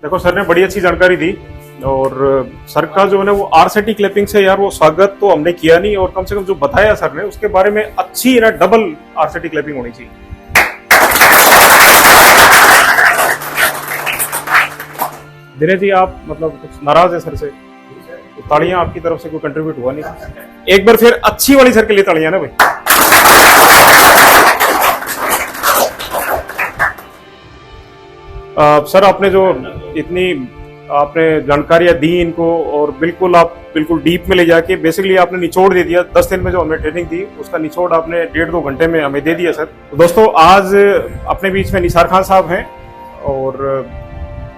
देखो सर ने बड़ी अच्छी जानकारी दी। और सर का जो है ना वो आरसीटी क्लैपिंग से यार वो स्वागत तो हमने किया नहीं, और कम से कम जो बताया सर ने उसके बारे में अच्छी ना डबल आरसीटी क्लैपिंग होनी चाहिए। दिनेश जी आप मतलब कुछ नाराज है सर से? तो तालियां आपकी तरफ से कोई कंट्रीब्यूट हुआ नहीं। एक बार फिर अच्छी वाली सर के लिए तालियां ना भाई। सर आपने जो इतनी आपने जानकारियां दी इनको, और बिल्कुल आप बिल्कुल डीप में ले जाके बेसिकली आपने निचोड़ दे दिया। 10 दिन में जो हमें ट्रेनिंग दी उसका निचोड़ आपने 1.5-2 घंटे में हमें दे दिया सर। तो दोस्तों आज अपने बीच में निसार खान साहब हैं, और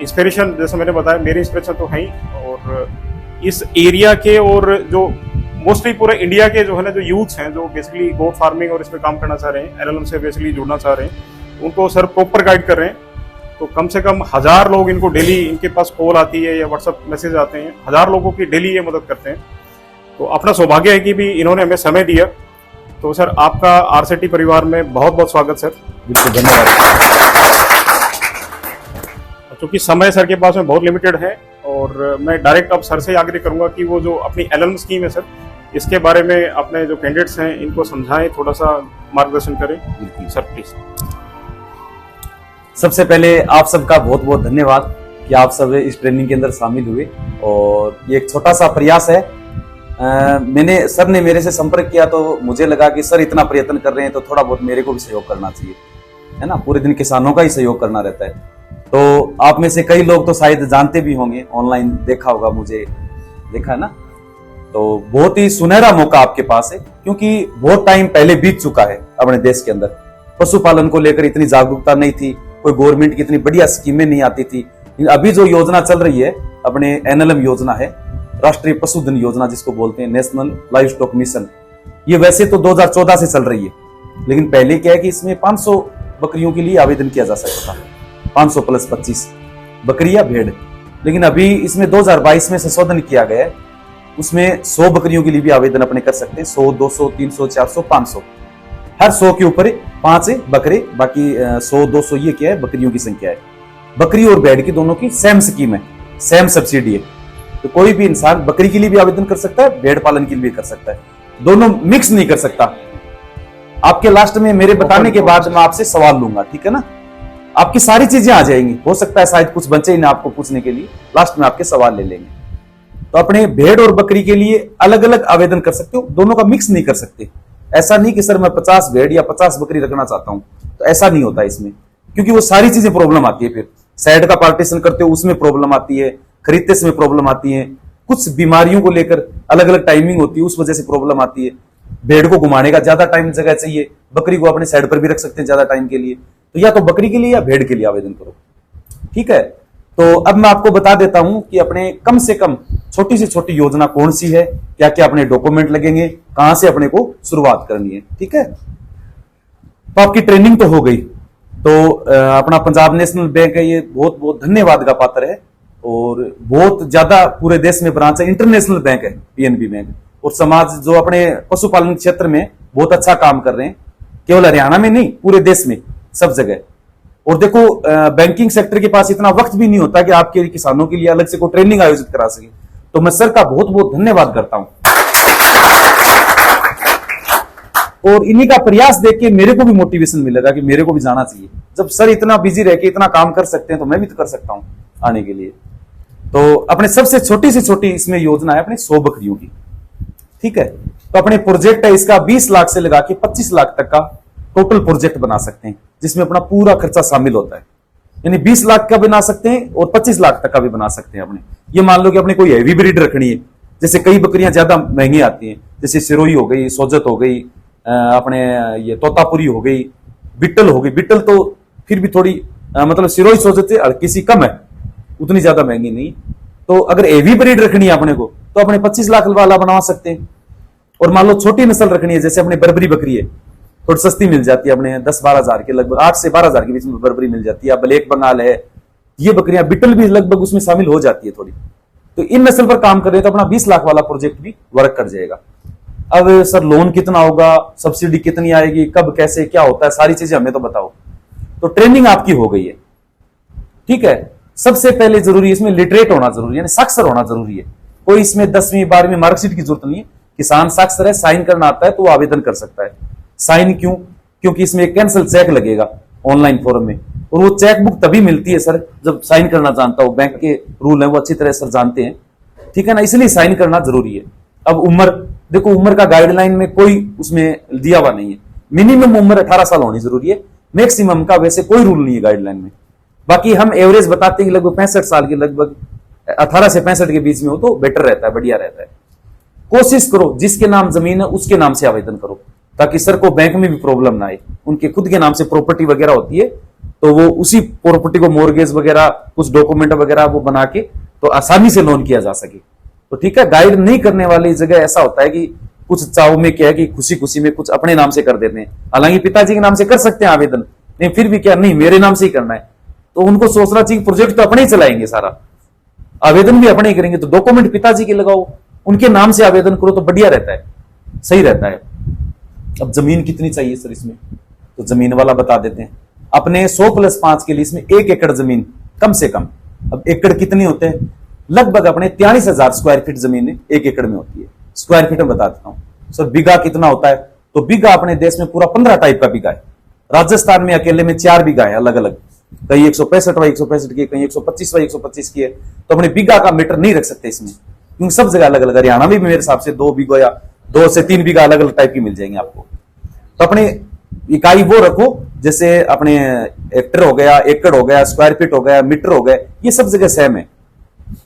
इंस्पिरेशन जैसे मैंने बताया मेरी इंस्पिरेशन तो है ही, और इस एरिया के और जो मोस्टली पूरे इंडिया के जो है ना जो यूथ्स हैं जो बेसिकली गोट फार्मिंग और इसमें काम करना चाह रहे हैं, एलएलएम से बेसिकली जुड़ना चाह रहे हैं, उनको सर प्रॉपर गाइड कर रहे हैं। तो कम से कम 1000 लोग इनको डेली इनके पास कॉल आती है या व्हाट्सएप मैसेज आते हैं, 1000 लोगों की डेली ये मदद करते हैं। तो अपना सौभाग्य है कि भी इन्होंने हमें समय दिया। तो सर आपका आरसीटी परिवार में बहुत बहुत स्वागत सर। बिल्कुल धन्यवाद। क्योंकि समय सर के पास में बहुत लिमिटेड है, और मैं डायरेक्ट अब सर से आग्रह करूंगा कि वो जो अपनी एलएलएम स्कीम है सर इसके बारे में अपने जो कैंडिडेट्स हैं इनको समझाएं, थोड़ा सा मार्गदर्शन करें। बिल्कुल सर प्लीज। सबसे पहले आप सबका बहुत बहुत धन्यवाद कि आप सब इस ट्रेनिंग के अंदर शामिल हुए, और ये एक छोटा सा प्रयास है। सर ने मेरे से संपर्क किया तो मुझे लगा कि सर इतना प्रयत्न कर रहे हैं तो थोड़ा बहुत मेरे को भी सहयोग करना चाहिए, है ना। पूरे दिन किसानों का ही सहयोग करना रहता है। तो आप में से कई लोग तो शायद जानते भी होंगे, ऑनलाइन देखा होगा, मुझे देखा है ना। तो बहुत ही सुनहरा मौका आपके पास है, क्योंकि बहुत टाइम पहले बीत चुका है अपने देश के अंदर। पशुपालन को लेकर इतनी जागरूकता नहीं थी, कोई गवर्नमेंट की इतनी बढ़िया स्कीमें नहीं आती थी। अभी जो योजना चल रही है अपने एनएलएम योजना है, राष्ट्रीय पशुधन योजना जिसको बोलते हैं, नेशनल लाइव स्टॉक मिशन, ये वैसे तो 2014 से चल रही है, लेकिन पहले क्या है कि इसमें 500 बकरियों के लिए आवेदन किया जा सकता था, 500 + 25 बकरी या भेड़। लेकिन अभी इसमें 2022 में संशोधन किया गया है, उसमें 100 बकरियों के लिए भी आवेदन अपने कर सकते हैं। 100, 200, 300, 400, 500, हर 100 के ऊपर 5 बकरे, बाकी 100, 200 ये क्या है बकरियों की संख्या है। बकरी और भेड़ की दोनों की सेम स्कीम है, सेम सब्सिडी है। तो कोई भी इंसान बकरी के लिए भी आवेदन कर सकता है, भेड़ पालन के लिए भी कर सकता है, दोनों मिक्स नहीं कर सकता। आपके लास्ट में मेरे बताने के बाद मैं आपसे सवाल लूंगा, ठीक है ना। आपकी सारी चीजें आ जाएंगी, हो सकता है शायद कुछ बचे ही ना आपको पूछने के लिए, लास्ट में आपके सवाल ले लेंगे। तो अपने भेड़ और बकरी के लिए अलग अलग आवेदन कर सकते हो, दोनों का मिक्स नहीं कर सकते। ऐसा नहीं कि सर मैं 50 भेड़ या 50 बकरी रखना चाहता हूं, तो ऐसा नहीं होता इसमें, क्योंकि वो सारी चीजें प्रॉब्लम आती है। फिर साइड का पार्टीशन करते हो उसमें प्रॉब्लम आती है, खरीदते समय प्रॉब्लम आती है, कुछ बीमारियों को लेकर अलग अलग टाइमिंग होती है, उस वजह से प्रॉब्लम आती है। भेड़ को घुमाने का ज्यादा टाइम जगह चाहिए, बकरी को अपने साइड पर भी रख सकते हैं ज्यादा टाइम के लिए। तो या तो बकरी के लिए या भेड़ के लिए आवेदन करो, ठीक है। तो अब मैं आपको बता देता हूं कि अपने कम से कम छोटी से छोटी योजना कौन सी है, क्या क्या अपने डॉक्यूमेंट लगेंगे, कहां से अपने को शुरुआत करनी है, ठीक है। तो आपकी ट्रेनिंग तो हो गई। तो अपना पंजाब नेशनल बैंक है, ये बहुत बहुत धन्यवाद का पात्र है, और बहुत ज्यादा पूरे देश में ब्रांच है। इंटरनेशनल बैंक है पीएनबी बैंक, और समाज जो अपने पशुपालन क्षेत्र में बहुत अच्छा काम कर रहे हैं, केवल हरियाणा में नहीं पूरे देश में सब जगह। और देखो बैंकिंग सेक्टर के पास इतना वक्त भी नहीं होता कि आपके किसानों के लिए अलग से कोई ट्रेनिंग आयोजित करा सके। तो मैं सर का बहुत बहुत धन्यवाद करता हूं, और इन्हीं का प्रयास देख के मेरे को भी मोटिवेशन मिलेगा कि मेरे को भी जाना चाहिए। जब सर इतना बिजी रह के इतना काम कर सकते हैं तो मैं भी तो कर सकता हूं आने के लिए। तो अपने सबसे छोटी से छोटी इसमें योजना है अपने 100 बकरियों की, ठीक है। तो अपने प्रोजेक्ट है इसका 20 लाख से लगा के 25 लाख तक का टोटल प्रोजेक्ट बना सकते हैं, जिसमें अपना पूरा खर्चा शामिल होता है। यानी 20 लाख का बना सकते हैं और 25 लाख तक का भी बना सकते हैं अपने। ये मान लो कि अपने कोई हैवी ब्रीड रखनी है, जैसे कई बकरियां ज्यादा महंगी आती हैं, जैसे सिरोही हो गई, सोजत हो गई, अपने ये तोतापुरी हो गई, बिट्टल हो गई। बिट्टल तो फिर भी थोड़ी मतलब सिरोही सोजत से हल्की सी कम है, उतनी ज्यादा महंगी नहीं। तो अगर हैवी ब्रीड रखनी है अपने को तो अपने 25 लाख वाला बनवा सकते हैं। और मान लो छोटी नस्ल रखनी है, जैसे अपने बर्बरी बकरी है, थोड़ी सस्ती मिल जाती है अपने 10-12 हजार के लगभग, 8 से 12 हजार के बीच में बर्बरी मिल जाती है। ब्लैक बंगाल है, ये बकरियां बिट्टल भी लगभग उसमें शामिल हो जाती है थोड़ी। तो इन नस्ल पर काम कर रहे हैं तो अपना 20 लाख वाला प्रोजेक्ट भी वर्क कर जाएगा। अब सर लोन कितना होगा, सब्सिडी कितनी आएगी, कब कैसे क्या होता है, सारी चीजें हमें तो बताओ। तो ट्रेनिंग आपकी हो गई है, ठीक है। सबसे पहले जरूरी है इसमें लिटरेट होना जरूरी है, यानी साक्षर होना जरूरी है। कोई इसमें 10वीं 12वीं मार्कशीट की जरूरत नहीं है। किसान साक्षर है, साइन करना आता है तो वो आवेदन कर सकता है। साइन क्यों? क्योंकि इसमें कैंसिल चेक लगेगा ऑनलाइन फॉर्म में, और वो चेक बुक तभी मिलती है सर जब साइन करना जानता हो। बैंक के रूल है वो अच्छी तरह सर जानते हैं, ठीक है ना, इसलिए साइन करना जरूरी है। अब उम्र, देखो उम्र का गाइडलाइन में कोई उसमें दिया हुआ नहीं है। मिनिमम उम्र 18 साल होनी जरूरी है, मैक्सिमम का वैसे कोई रूल नहीं है गाइडलाइन में। बाकी हम एवरेज बताते हैं लगभग 65 साल के, लगभग 18 से 65 के बीच में हो तो बेटर रहता है, बढ़िया रहता है। कोशिश करो जिसके नाम जमीन है उसके नाम से आवेदन करो, ताकि सर को बैंक में भी प्रॉब्लम ना आए। उनके खुद के नाम से प्रॉपर्टी वगैरह होती है तो वो उसी प्रॉपर्टी को मोर्गेज वगैरह कुछ डॉक्यूमेंट वगैरह वो बना के तो आसानी से लोन किया जा सके। तो ठीक है, गाइड नहीं करने वाली जगह ऐसा होता है कि कुछ चाव में क्या है कि खुशी खुशी में कुछ अपने नाम से कर देते हैं। हालांकि पिताजी के नाम से कर सकते हैं आवेदन, नहीं फिर भी क्या नहीं मेरे नाम से ही करना है, तो उनको सोचना चाहिए प्रोजेक्ट तो अपने ही चलाएंगे, सारा आवेदन भी अपने ही करेंगे, तो डॉक्यूमेंट पिताजी के लगाओ, उनके नाम से आवेदन करो तो बढ़िया रहता है, सही रहता है। अब जमीन कितनी चाहिए सर इसमें, तो जमीन वाला बता देते हैं। अपने 100+5 के लिए इसमें 1 एकड़ जमीन कम से कम। अब एकड़ कितने होते हैं? लगभग अपने 43,000 स्क्वायर फीट जमीन 1 एकड़ में होती है। स्क्वायर फीट में बता देता हूं सर। बीघा कितना होता है? तो बीघा अपने देश में पूरा 15 टाइप का बीघा है। राजस्थान में अकेले में 4 बीघा है अलग अलग, कहीं 165/165 की, कहीं 125/125 की है। तो अपने बीघा का मीटर नहीं रख सकते इसमें, क्योंकि सब जगह अलग अलग। हरियाणा में भी मेरे हिसाब से 2 बीघा या 2 से 3 बीघा अलग अलग टाइप की मिल जाएंगे आपको। तो अपने इकाई वो रखो जैसे अपने हेक्टर हो गया, एकड़ हो गया, स्क्वायर फीट हो गया, मीटर हो गया, ये सब जगह सेम है।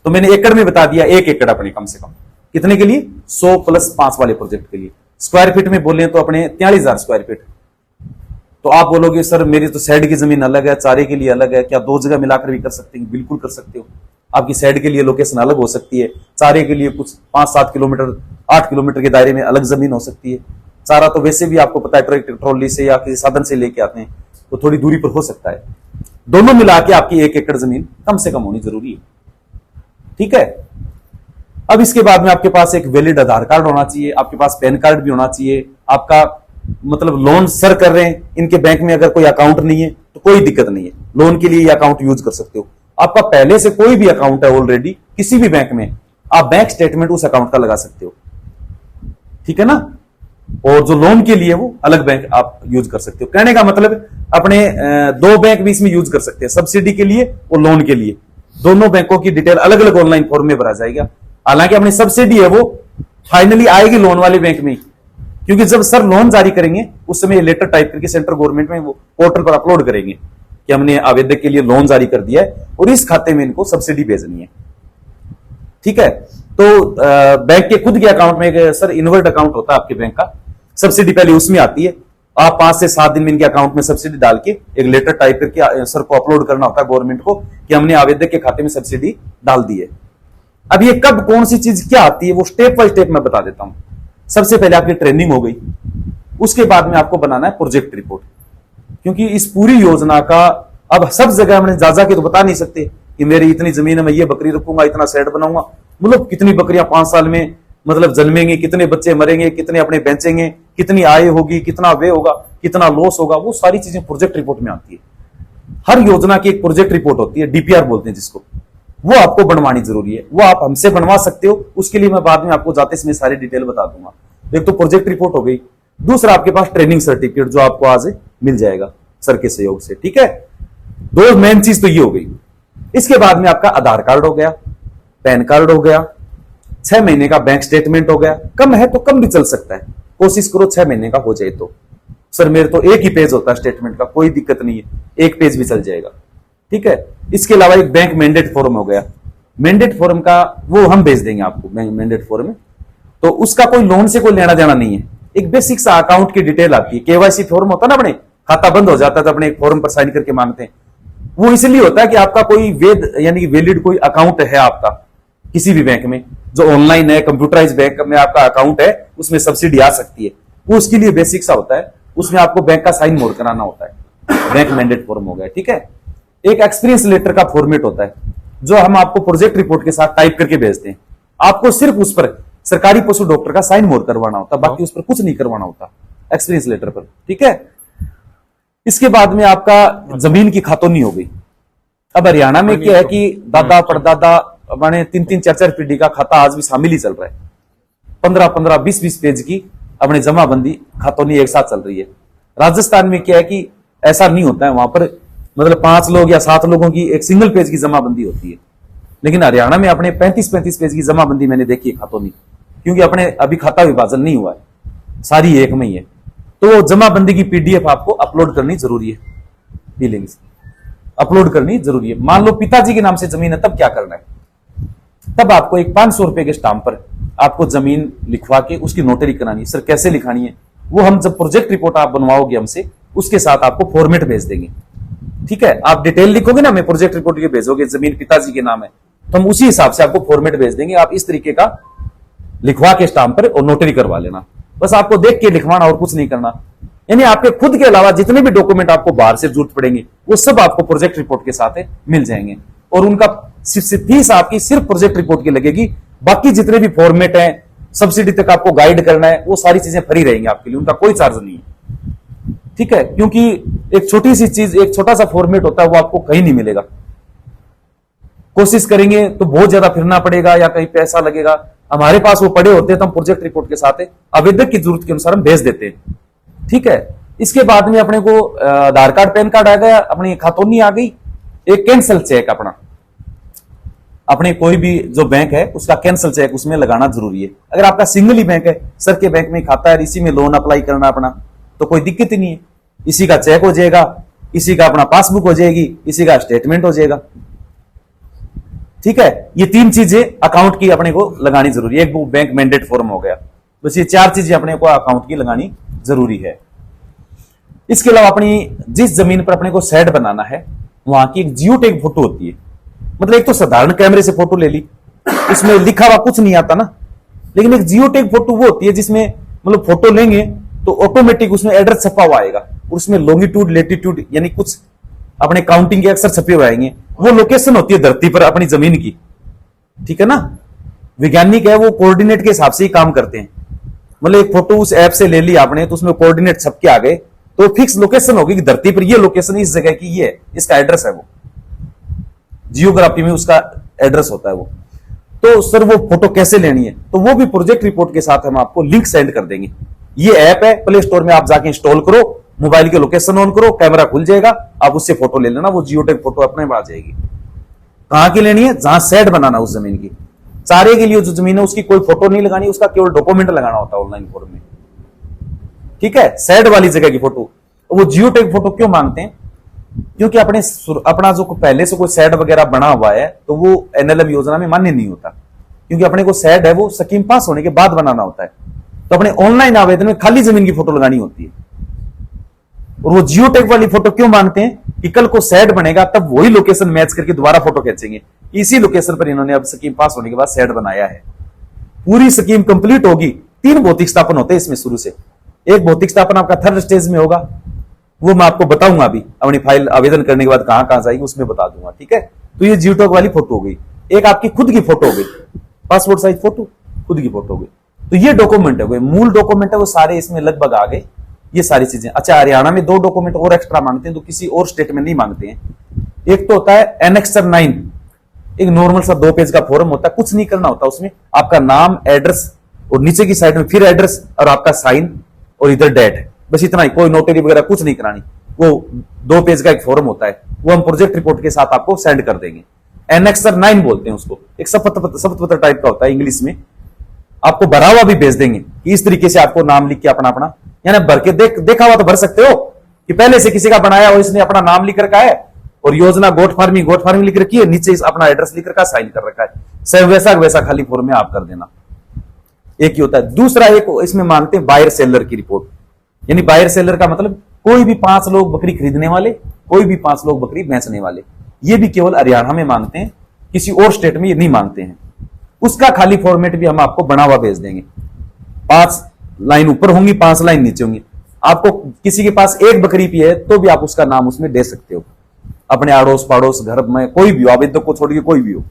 तो मैंने एकड़ में बता दिया, 1 एकड़ अपने कम से कम कितने के लिए? 100+5 वाले प्रोजेक्ट के लिए। स्क्वायर फीट में बोले तो अपने 43,000 स्क्वायर फीट। तो आप बोलोगे सर मेरी तो साइड की जमीन अलग है, चारे के लिए अलग है, क्या 2 जगह मिलाकर भी कर सकते हैं? बिल्कुल कर सकते हो। आपकी साइड के लिए लोकेशन अलग हो सकती है, चारे के लिए कुछ 5-7 किलोमीटर 8 किलोमीटर के दायरे में अलग जमीन हो सकती है। चारा तो वैसे भी आपको पता है ट्रैक्टर ट्रॉली से या किसी साधन से लेके आते हैं, तो थोड़ी दूरी पर हो सकता है। दोनों मिला के आपकी 1 एकड़ जमीन कम से कम होनी जरूरी है, ठीक है। अब इसके बाद में आपके पास एक वैलिड आधार कार्ड होना चाहिए, आपके पास पैन कार्ड भी होना चाहिए। आपका मतलब लोन सर कर रहे हैं, इनके बैंक में अगर कोई अकाउंट नहीं है तो कोई दिक्कत नहीं है, लोन के लिए ये अकाउंट यूज कर सकते हो। आपका पहले से कोई भी अकाउंट है ऑलरेडी किसी भी बैंक में, आप बैंक स्टेटमेंट उस अकाउंट का लगा सकते हो, ठीक है ना। और जो लोन के लिए वो अलग बैंक आप यूज कर सकते हो। कहने का मतलब अपने 2 बैंक भी इसमें यूज कर सकते हैं, सब्सिडी के लिए और लोन के लिए। दोनों बैंकों की डिटेल अलग अलग ऑनलाइन फॉर्म में भरा जाएगा। हालांकि अपनी सब्सिडी है वो फाइनली आएगी लोन वाले बैंक में, क्योंकि जब सर लोन जारी करेंगे उस समय लेटर टाइप करके सेंट्रल गवर्नमेंट में वो पोर्टल पर अपलोड करेंगे कि हमने आवेदक के लिए लोन जारी कर दिया है और इस खाते में इनको सब्सिडी भेजनी है, ठीक है। तो बैंक के खुद के अकाउंट में एक सर इनवर्ट अकाउंट होता है आपके बैंक का, सब्सिडी पहले उसमें आती है। आप 5 से 7 दिन में इनके अकाउंट में सब्सिडी डाल के एक लेटर टाइप करके सर को अपलोड करना होता है गवर्नमेंट को कि हमने आवेदक के खाते में सब्सिडी डाल दी है। अब ये कब कौन सी चीज क्या आती है वो स्टेप बाय स्टेप मैं बता देता हूं। सबसे पहले आपकी ट्रेनिंग हो गई, उसके बाद में आपको बनाना है प्रोजेक्ट रिपोर्ट, क्योंकि इस पूरी योजना का अब सब जगह हमने जा के तो बता नहीं सकते कि मेरी इतनी जमीन है, मैं ये बकरी रखूंगा, इतना सेट बनाऊंगा। मतलब कितनी बकरियां 5 साल में मतलब जन्मेंगे, कितने बच्चे मरेंगे, कितने अपने बेचेंगे, कितनी आय होगी, कितना व्यय होगा, कितना लॉस होगा, वो सारी चीजें प्रोजेक्ट रिपोर्ट में आती है। हर योजना की एक प्रोजेक्ट रिपोर्ट होती है, डीपीआर बोलते हैं जिसको, वो आपको बनवानी जरूरी है। वो आप हमसे बनवा सकते हो, उसके लिए मैं बाद में आपको जाते इसमें सारी डिटेल बता दूंगा। एक तो प्रोजेक्ट रिपोर्ट हो गई, दूसरा आपके पास ट्रेनिंग सर्टिफिकेट जो आपको आज मिल जाएगा सर के सहयोग से, ठीक है। 2 मेन चीज तो ये हो गई। इसके बाद में आपका आधार कार्ड हो गया, पैन कार्ड हो गया, 6 महीने का बैंक स्टेटमेंट हो गया। कम है तो कम भी चल सकता है, कोशिश करो 6 महीने का हो जाए। तो सर मेरे तो 1 ही पेज होता है स्टेटमेंट का, कोई दिक्कत नहीं है, 1 पेज भी चल जाएगा, ठीक है। इसके अलावा एक बैंक मैंडेट फॉर्म हो गया, मैंडेट फॉर्म का वो हम भेज देंगे आपको, बैंक मैंडेट फॉर्म में। तो उसका कोई लोन से कोई लेना देना नहीं है, एक बेसिक सा अकाउंट की डिटेल आती है। केवाईसी फॉर्म होता है ना, अपने खाता बंद हो जाता है तो अपने एक फॉर्म पर साइन करके मांगते हैं। वो इसलिए होता है कि आपका कोई वैध यानी कि वैलिड कोई अकाउंट है आपका किसी भी बैंक में, जो ऑनलाइन है, कंप्यूटराइज बैंक में आपका अकाउंट है, उसमें सब्सिडी आ सकती है। वो उसके लिए बेसिक सा होता है, उसमें आपको बैंक का साइन मोड कराना होता है। बैंक मैंडेट फॉर्म हो गया, ठीक है। एक एक्सपीरियंस लेटर का फॉर्मेट होता है जो हम आपको प्रोजेक्ट रिपोर्ट के साथ टाइप करके भेजते हैं। आपको सिर्फ उस पर सरकारी पशु डॉक्टर का साइन मोड करवाना होता है, बाकी उस पर कुछ नहीं करवाना होता एक्सपीरियंस लेटर पर, ठीक है। इसके बाद में आपका जमीन की खातोनी हो गई। अब हरियाणा में क्या है कि दादा परदादा माने 3-3, 4-4 पीढ़ी का खाता आज भी शामिल ही चल रहा है। 15-15, 20-20 पेज की अपनी जमाबंदी खातोनी एक साथ चल रही है। राजस्थान में क्या है कि ऐसा नहीं होता है, वहां पर मतलब 5 लोग या 7 लोगों की एक सिंगल पेज की जमाबंदी होती है। लेकिन हरियाणा में अपने 35-35 पेज की जमाबंदी मैंने देखी है खातोनी, क्योंकि अपने अभी खाता विभाजन नहीं हुआ है, सारी एक में ही है। तो जमाबंदी की पीडीएफ आपको अपलोड करनी जरूरी है, बिलिंग्स अपलोड करनी जरूरी है। मान लो पिताजी के नाम से जमीन है, तब क्या करना है? तब आपको एक 500 रुपए के स्टाम्प पर आपको जमीन लिखवा के उसकी नोटरी करानी है। सर कैसे लिखानी है? वो हम जब प्रोजेक्ट रिपोर्ट आप बनवाओगे हमसे, उसके साथ आपको फॉर्मेट भेज देंगे। ठीक है, आप डिटेल लिखोगे ना, मैं प्रोजेक्ट रिपोर्ट के भेजोगे, जमीन पिताजी के नाम है, तो हम उसी हिसाब से आपको फॉर्मेट भेज देंगे। आप इस तरीके का लिखवा के स्टाम्प पर और नोटरी करवा लेना। बस आपको देख के लिखवाना और कुछ नहीं करना। यानी आपके खुद के अलावा जितने भी डॉक्यूमेंट आपको बाहर से जरूरत पड़ेंगे वो सब आपको प्रोजेक्ट रिपोर्ट के साथ मिल जाएंगे। और उनका फीस आपकी सिर्फ प्रोजेक्ट रिपोर्ट की लगेगी। बाकी जितने भी फॉर्मेट हैं, सब्सिडी तक आपको गाइड करना है, वो सारी चीजें फ्री रहेंगी आपके लिए, उनका कोई चार्ज नहीं है। ठीक है, क्योंकि एक छोटी सी चीज, एक छोटा सा फॉर्मेट होता है, वो आपको कहीं नहीं मिलेगा। कोशिश करेंगे तो बहुत ज्यादा फिरना पड़ेगा या कहीं पैसा लगेगा। हमारे पास वो पड़े होते हैं तो हम प्रोजेक्ट रिपोर्ट के साथ आवेदक की जरूरत के अनुसार हम भेज देते हैं। ठीक है, इसके बाद में अपने को आधार कार्ड पैन कार्ड आ गया, अपनी खातोनी आ गई, एक कैंसल चेक अपने कोई भी जो बैंक है उसका कैंसल चेक उसमें लगाना जरूरी है। अगर आपका सिंगल ही बैंक है, सर के बैंक में खाता है, इसी में लोन अप्लाई करना अपना, तो कोई दिक्कत ही नहीं है। इसी का चेक हो जाएगा, इसी का अपना पासबुक हो जाएगी, इसी का स्टेटमेंट हो जाएगा। ठीक है, ये 3 चीजें अकाउंट की अपने को लगानी जरूरी है। एक वो बैंक मैंडेट फॉर्म हो गया, बस ये 4 चीजें अपने को अकाउंट की लगानी जरूरी है। इसके अलावा अपनी जिस जमीन पर अपने को सेट बनाना है, वहां की एक जियो टैग फोटो होती है। मतलब एक तो साधारण कैमरे से फोटो ले ली, उसमें लिखा हुआ कुछ नहीं आता ना, लेकिन एक जियो टैग फोटो वो होती है जिसमें मतलब फोटो लेंगे तो ऑटोमेटिक उसमें एड्रेस छपा हुआ आएगा, उसमें लॉन्गिट्यूड लेटीट्यूड यानी कुछ अपने काउंटिंग के अक्षर छपे हुए आएंगे। वो लोकेशन होती है धरती पर अपनी जमीन की। ठीक है ना, वैज्ञानिक है वो कोऑर्डिनेट के हिसाब से ही काम करते हैं। मतलब एक फोटो उस ऐप से ले ली आपने, तो उसमें कोऑर्डिनेट छप के आ गए, तो फिक्स लोकेशन होगी कि धरती पर ये लोकेशन इस जगह की ये है, इसका एड्रेस है वो, जियोग्राफी में उसका एड्रेस होता है वो। तो सर वो फोटो कैसे लेनी है? तो वो भी प्रोजेक्ट रिपोर्ट के साथ हम आपको लिंक सेंड कर देंगे। ये ऐप है, प्ले स्टोर में आप जाके इंस्टॉल करो, मोबाइल के लोकेशन ऑन करो, कैमरा खुल जाएगा, आप उससे फोटो ले लेना, वो जियो टैग फोटो अपने में आ जाएगी। कहां की लेनी है? जहां सेट बनाना उस जमीन की, चारे के लिए जो जमीन है उसकी कोई फोटो नहीं लगानी, उसका केवल डॉक्यूमेंट लगाना होता है ऑनलाइन फॉर्म में। ठीक है, सेट वाली जगह की फोटो। वो जियो टैग फोटो क्यों मांगते हैं? क्योंकि अपना जो पहले से कोई सेट वगैरह बना हुआ है तो वो एनएलएम योजना में मान्य नहीं होता, क्योंकि अपने को सेट है वो स्कीम पास होने के बाद बनाना होता है। तो अपने ऑनलाइन आवेदन में खाली जमीन की फोटो लगानी होती है। और वो जियो टैग वाली फोटो क्यों मांगते हैं? कि कल को सेट बनेगा तब वही लोकेशन मैच करके दोबारा फोटो खींचेंगे। इसी लोकेशन पर इन्होंने अब स्कीम पास होने के बाद सेट बनाया है। पूरी स्कीम कंप्लीट होगी, 3 भौतिक स्थापन होते हैं इसमें शुरू से। एक भौतिक स्थापन आपका 3rd स्टेज में होगा, वो मैं आपको बताऊंगा अभी अपनी फाइल आवेदन करने के बाद कहां कहां जाएगी उसमें बता दूंगा। ठीक है, तो ये जियो टैग वाली फोटो हो गई। एक आपकी खुद की फोटो हो गई, पासपोर्ट साइज फोटो, खुद की फोटो हो गई। तो ये डॉक्यूमेंट है, मूल डॉक्यूमेंट है वो सारे इसमें लगभग आ गए, ये सारी चीजें। अच्छा, हरियाणा में 2 डॉक्यूमेंट और एक्स्ट्रा मांगते हैं, तो किसी और स्टेट में नहीं मांगते हैं। एक तो होता है एनेक्सर 9, एक नॉर्मल सा 2 पेज का फॉर्म होता है, कुछ नहीं करना होता उसमें, आपका नाम, एड्रेस और नीचे की साइड में फिर एड्रेस और आपका साइन और इधर डेट है, बस इतना ही। कोई नोटरी वगैरह कुछ नहीं करानी। वो 2 पेज का एक फॉर्म होता है, वो हम प्रोजेक्ट रिपोर्ट के साथ आपको सेंड कर देंगे। एनेक्सर 9 बोलते हैं उसको, एक शपथ टाइप का होता है इंग्लिश में। आपको भरा हुआ भी भेज देंगे कि इस तरीके से आपको नाम लिख के अपना यानी भर के देखा हुआ तो भर सकते हो कि पहले से किसी का बनाया और इसने अपना नाम लिख रखा है और योजना गोट फार्मिंग लिख रखी है, नीचे अपना एड्रेस लिख रखा, साइन कर रखा है, सब वैसा खाली फॉर्म में आप कर देना। एक ही होता है। दूसरा एक इसमें मांगते हैं बायर सेलर की रिपोर्ट, यानी बायर सेलर का मतलब कोई भी 5 लोग बकरी खरीदने वाले, कोई भी 5 लोग बकरी बेचने वाले। ये भी केवल हरियाणा में मांगते हैं, किसी और स्टेट में ये नहीं मांगते हैं। उसका खाली फॉर्मेट भी हम आपको बना हुआ भेज देंगे। 5 लाइन ऊपर होंगी, 5 लाइन नीचे होंगी। आपको किसी के पास 1 बकरी भी है तो भी आप उसका नाम उसमें दे सकते हो, अपने अड़ोस पड़ोस घर में कोई भी हो, आवेदक को छोड़ के कोई भी हो।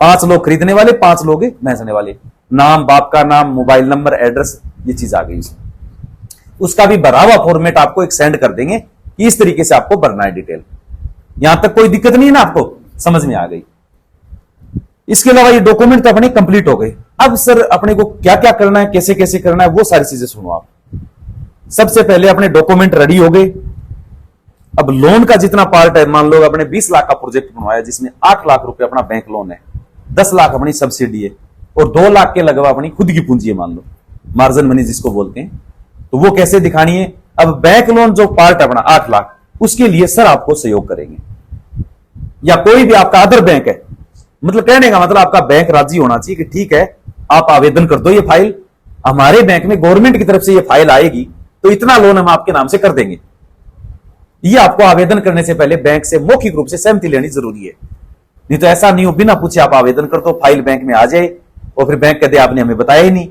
5 लोग खरीदने वाले, 5 लोग बेचने वाले, नाम, बाप का नाम, मोबाइल नंबर, एड्रेस, ये चीज आ गई उसमें। उसका भी भरा हुआ फॉर्मेट आपको एक सेंड कर देंगे कि इस तरीके से आपको भरना है डिटेल। यहां तक कोई दिक्कत नहीं है ना, आपको समझ में आ गई। इसके अलावा ये डॉक्यूमेंट तो अपने कंप्लीट हो गए। अब सर अपने को क्या क्या करना है, कैसे कैसे करना है, वो सारी चीजें सुनो आप। सबसे पहले अपने डॉक्यूमेंट रेडी हो गए। अब लोन का जितना पार्ट है, मान लो अपने 20 लाख का प्रोजेक्ट बनवाया जिसमें 8 लाख रुपए अपना बैंक लोन है, 10 लाख अपनी सब्सिडी है और 2 लाख के लगभग अपनी खुद की पूंजी है, मान लो मार्जिन मनी जिसको बोलते हैं। तो वो कैसे दिखानी है? अब बैंक लोन जो पार्ट है अपना 8 लाख, उसके लिए सर आपको सहयोग करेंगे, या कोई भी आपका अदर बैंक है, मतलब कहने का मतलब आपका बैंक राजी होना चाहिए कि ठीक है आप आवेदन कर दो, ये फाइल हमारे बैंक में गवर्नमेंट की तरफ से ये फाइल आएगी तो इतना लोन हम आपके नाम से कर देंगे। ये आपको आवेदन करने से पहले बैंक से मौखिक रूप से सहमति लेनी जरूरी है। नहीं तो ऐसा नहीं हो बिना पूछे आप आवेदन कर दो, फाइल बैंक में आ जाए और फिर बैंक कहते आपने हमें बताया ही नहीं,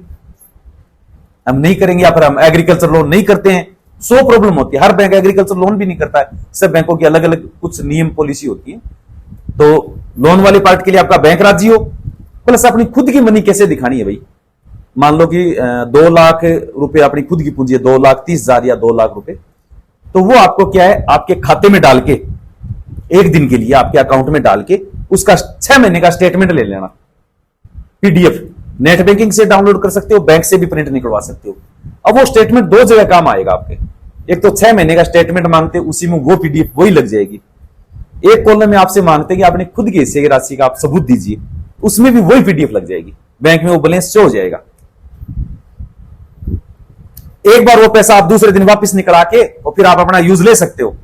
हम नहीं करेंगे, या फिर हम एग्रीकल्चर लोन नहीं करते हैं। 100 प्रॉब्लम होती है। हर बैंक एग्रीकल्चर लोन भी नहीं करता है, सब बैंकों की अलग अलग कुछ नियम पॉलिसी होती है। तो लोन वाले पार्ट के लिए आपका बैंक राजी हो, प्लस अपनी खुद की मनी कैसे दिखानी है भाई। मान लो कि 2 लाख रुपए अपनी खुद की पूंजी है, 2,30,000 या 2 लाख रुपए, तो वो आपको क्या है आपके खाते में डाल के एक दिन के लिए आपके अकाउंट में डाल के उसका 6 महीने का स्टेटमेंट ले लेना, पीडीएफ। नेट बैंकिंग से डाउनलोड कर सकते हो, बैंक से भी प्रिंट निकलवा सकते हो। अब वो स्टेटमेंट 2 जगह काम आएगा आपके। एक तो 6 महीने का स्टेटमेंट मांगते, उसी में वो पीडीएफ वही लग जाएगी। एक कॉलम में आपसे मांगते कि आपने खुद के हिस्से की राशि का आप सबूत दीजिए, उसमें भी वही पीडीएफ लग जाएगी, बैंक में वो बैलेंस शो हो जाएगा। एक बार वो पैसा आप दूसरे दिन वापस निकला के और फिर आप अपना यूज ले सकते हो।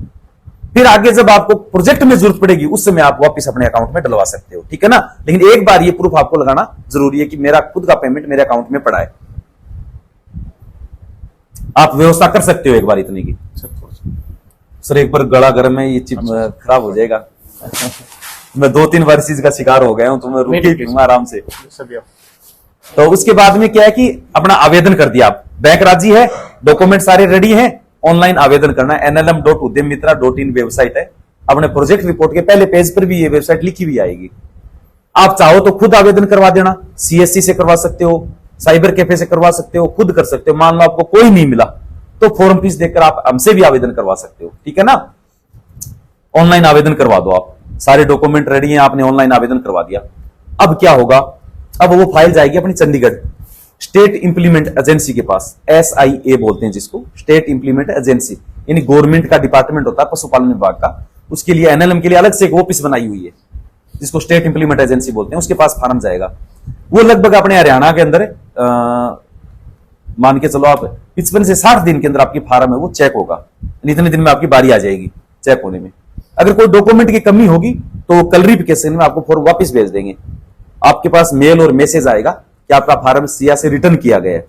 फिर आगे जब आपको प्रोजेक्ट में जरूरत पड़ेगी उस समय आप वापस अपने अकाउंट में डलवा सकते हो, ठीक है ना। लेकिन एक बार ये प्रूफ आपको लगाना जरूरी है कि मेरा खुद का पेमेंट मेरे अकाउंट में पड़ा है। आप व्यवस्था कर सकते हो एक बार इतने की। सर एक बार गला गर्म है, ये चिप खराब हो जाएगा। मैं 2-3 बार इस चीज का शिकार हो गया हूं, तो मैं रुकी आराम से। तो उसके बाद में क्या है कि अपना आवेदन कर दिया आप, बैंक राजी है, डॉक्यूमेंट सारे रेडी हैं, ऑनलाइन आवेदन करना है। nlm.udyamitra.in वेबसाइट है। अपने प्रोजेक्ट रिपोर्ट के पहले पेज पर भी ये वेबसाइट लिखी हुई आएगी। आप चाहो तो खुद आवेदन करवा देना, सीएससी से करवा सकते हो, साइबर कैफे से करवा सकते हो, खुद कर सकते हो। मान लो आपको कोई नहीं मिला तो फॉर्म फीस देकर आप हमसे भी आवेदन करवा सकते हो, ठीक है ना। ऑनलाइन आवेदन करवा दो आप, सारे डॉक्यूमेंट रेडी हैं, आपने ऑनलाइन आवेदन करवा दिया। अब क्या होगा, अब वो फाइल जाएगी अपनी चंडीगढ़ स्टेट इंप्लीमेंट एजेंसी के पास, SIA बोलते हैं जिसको, स्टेट इंप्लीमेंट एजेंसी, यानी गवर्नमेंट का डिपार्टमेंट होता है पशुपालन विभाग का। उसके लिए NLM के लिए अलग से एक ऑफिस बनाई हुई है जिसको स्टेट इंप्लीमेंट एजेंसी बोलते हैं। उसके पास फार्म जाएगा, वो लगभग अपने हरियाणा के अंदर मान के चलो आप 55 से 60 दिन के अंदर आपकी फार्म है वो चेक होगा। इतने दिन में आपकी बारी आ जाएगी चेक होने में। अगर कोई डॉक्यूमेंट की कमी होगी तो क्लरिफिकेशन में आपको फॉर्म वापस भेज देंगे। आपके पास मेल और मैसेज आएगा कि आपका फार्म सिया से रिटर्न किया गया है।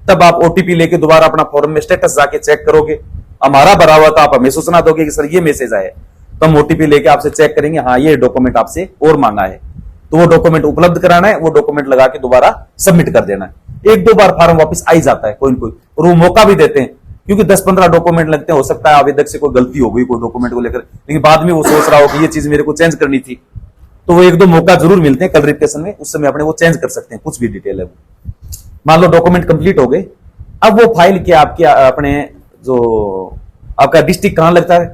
तब आप OTP लेके दोबारा अपना फॉर्म में स्टेटस जाके चेक करोगे। हमारा भरा हुआ तो आप हमें सूचना दोगे कि सर ये मैसेज आया, तो हम OTP लेके आपसे चेक करेंगे, हाँ ये डॉक्यूमेंट आपसे और मांगा है, तो वो डॉक्यूमेंट उपलब्ध कराना है, वो डॉक्यूमेंट लगा के दोबारा सबमिट कर देना है। 1-2 बार फार्म वापस आ ही जाता है कोई न कोई, और वो मौका भी देते हैं क्योंकि 10-15 डॉक्यूमेंट लगते हैं। हो सकता है आवेदक से कोई गलती हो गई कोई डॉक्यूमेंट को लेकर, लेकिन बाद में वो सोच रहा हो कि ये चीज मेरे को चेंज करनी थी, तो वो 1-2 मौका जरूर मिलते हैं क्लरिफिकेशन में, उस समय अपने वो चेंज कर सकते हैं कुछ भी डिटेल है वो। मान लो डॉक्यूमेंट कंप्लीट हो गए, अब वो फाइल क्या आपके अपने जो आपका डिस्ट्रिक्ट कहां लगता है,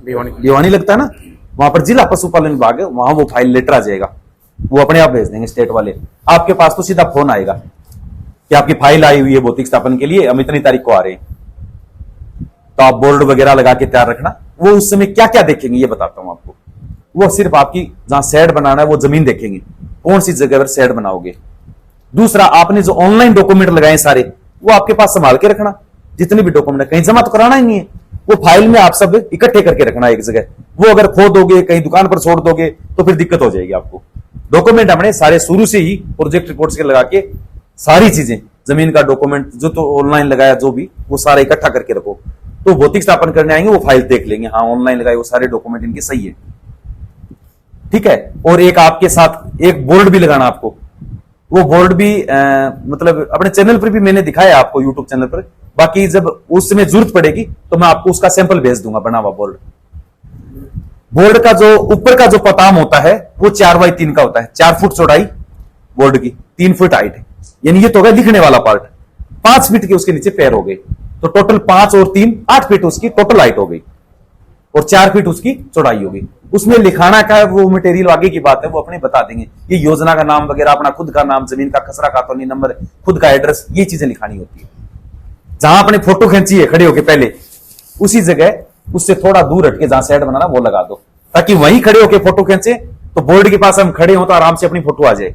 भिवानी लगता है ना, वहां पर जिला पशुपालन विभाग है, वहां वो फाइल लेटर आ जाएगा, वो अपने आप भेज देंगे स्टेट वाले। आपके पास तो सीधा फोन आएगा कि आपकी फाइल आई हुई है भौतिक स्थापन के लिए, हम इतनी तारीख को आ रहे हैं। तो आप बोर्ड वगैरह लगा के तैयार रखना। वो उस समय क्या क्या देखेंगे ये बताता हूं आपको। वो सिर्फ आपकी जहां शेड बनाना है वो जमीन देखेंगे, कौन सी जगह पर शेड बनाओगे। दूसरा, आपने जो ऑनलाइन डॉक्यूमेंट लगाए सारे वो आपके पास संभाल के रखना, जितने भी डॉक्यूमेंट, कहीं जमा तो कराना ही नहीं है, वो फाइल में आप सब इकट्ठे करके रखना एक जगह। वो अगर खो दोगे, कहीं दुकान पर छोड़ दोगे तो फिर दिक्कत हो जाएगी आपको। डॉक्यूमेंट हमने सारे शुरू से ही प्रोजेक्ट रिपोर्ट के लगा के सारी चीजें, जमीन का डॉक्यूमेंट जो तो ऑनलाइन लगाया जो भी, वो सारा इकट्ठा करके रखो। तो भौतिक स्थापन करने आएंगे वो फाइल देख लेंगे, हाँ ऑनलाइन लगाए वो सारे डॉक्यूमेंट इनके सही है, ठीक है। और एक आपके साथ एक बोर्ड भी लगाना आपको। वो बोर्ड भी मतलब अपने चैनल पर भी मैंने दिखाया आपको, यूट्यूब चैनल पर। बाकी जब उस समय जरूरत पड़ेगी तो मैं आपको उसका सैंपल भेज दूंगा बना हुआ बोर्ड। बोर्ड का जो ऊपर का जो पताम होता है वो 4x3 का होता है, 4 फुट चौड़ाई बोर्ड की, 3 फुट हाइट है, यानी ये तो हो गया लिखने वाला पार्ट। 5 फीट के उसके नीचे पैर हो गए, तो टोटल 5 और 3 8 फीट उसकी टोटल हाइट हो गई। और 4 फीट उसकी चौड़ाई होगी। उसमें लिखाना का वो मटेरियल आगे की बात है, वो अपने बता देंगे। ये योजना का नाम वगैरह, अपना खुद का नाम, जमीन का खसरा कातौनी नंबर, खुद का एड्रेस, ये चीजें लिखानी होती है। जहां अपने फोटो खींची है खड़े होके पहले, उसी जगह उससे थोड़ा दूर हटके जहां शेड बनाना वो लगा दो, ताकि वहीं खड़े होके फोटो खींचे तो बोर्ड के पास हम खड़े हो तो आराम से अपनी फोटो आ जाए।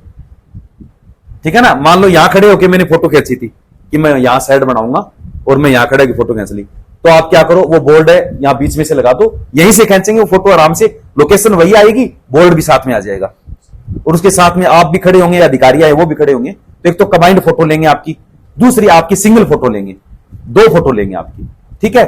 ठीक है ना। मान लो यहां खड़े होके मैंने फोटो खींची थी कि मैं यहां साइड बनाऊंगा और मैं यहां खड़े होकर फोटो खींच ली, तो आप क्या करो, वो बोर्ड है यहां बीच में से लगा दो, यहीं से खींचेंगे वो फोटो आराम से, लोकेशन वही आएगी, बोर्ड भी साथ में आ जाएगा, और उसके साथ में आप भी खड़े होंगे, अधिकारी आए वो भी खड़े होंगे। तो एक तो कंबाइंड फोटो लेंगे आपकी, दूसरी आपकी सिंगल फोटो लेंगे, 2 फोटो लेंगे आपकी। ठीक है।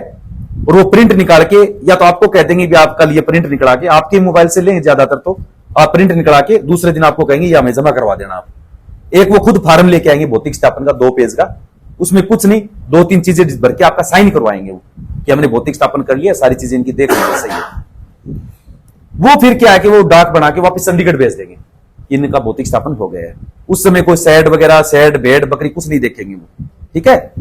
और वो प्रिंट निकाल के, या तो आपको कह देंगे भी आप कल ये प्रिंट निकला के आपके मोबाइल से लेंगे, ज्यादातर तो आप प्रिंट निकला के दूसरे दिन आपको कहेंगे ये हमें जमा करवा देना आप। एक वो खुद फार्म लेके आएंगे भौतिक सत्यापन का 2 पेज का, उसमें कुछ नहीं 2-3 चीजें भर के आपका साइन करवाएंगे वो कि हमने भौतिक सत्यापन कर लिया, सारी चीजें इनकी देख लेंगे सही है। वो फिर क्या है कि वो डाक बना के वापस चंडीगढ़ भेज देंगे, इनका भौतिक सत्यापन हो गया है। उस समय कोई शेड वगैरह, शेड भेड़ बकरी कुछ नहीं देखेंगे वो। ठीक है।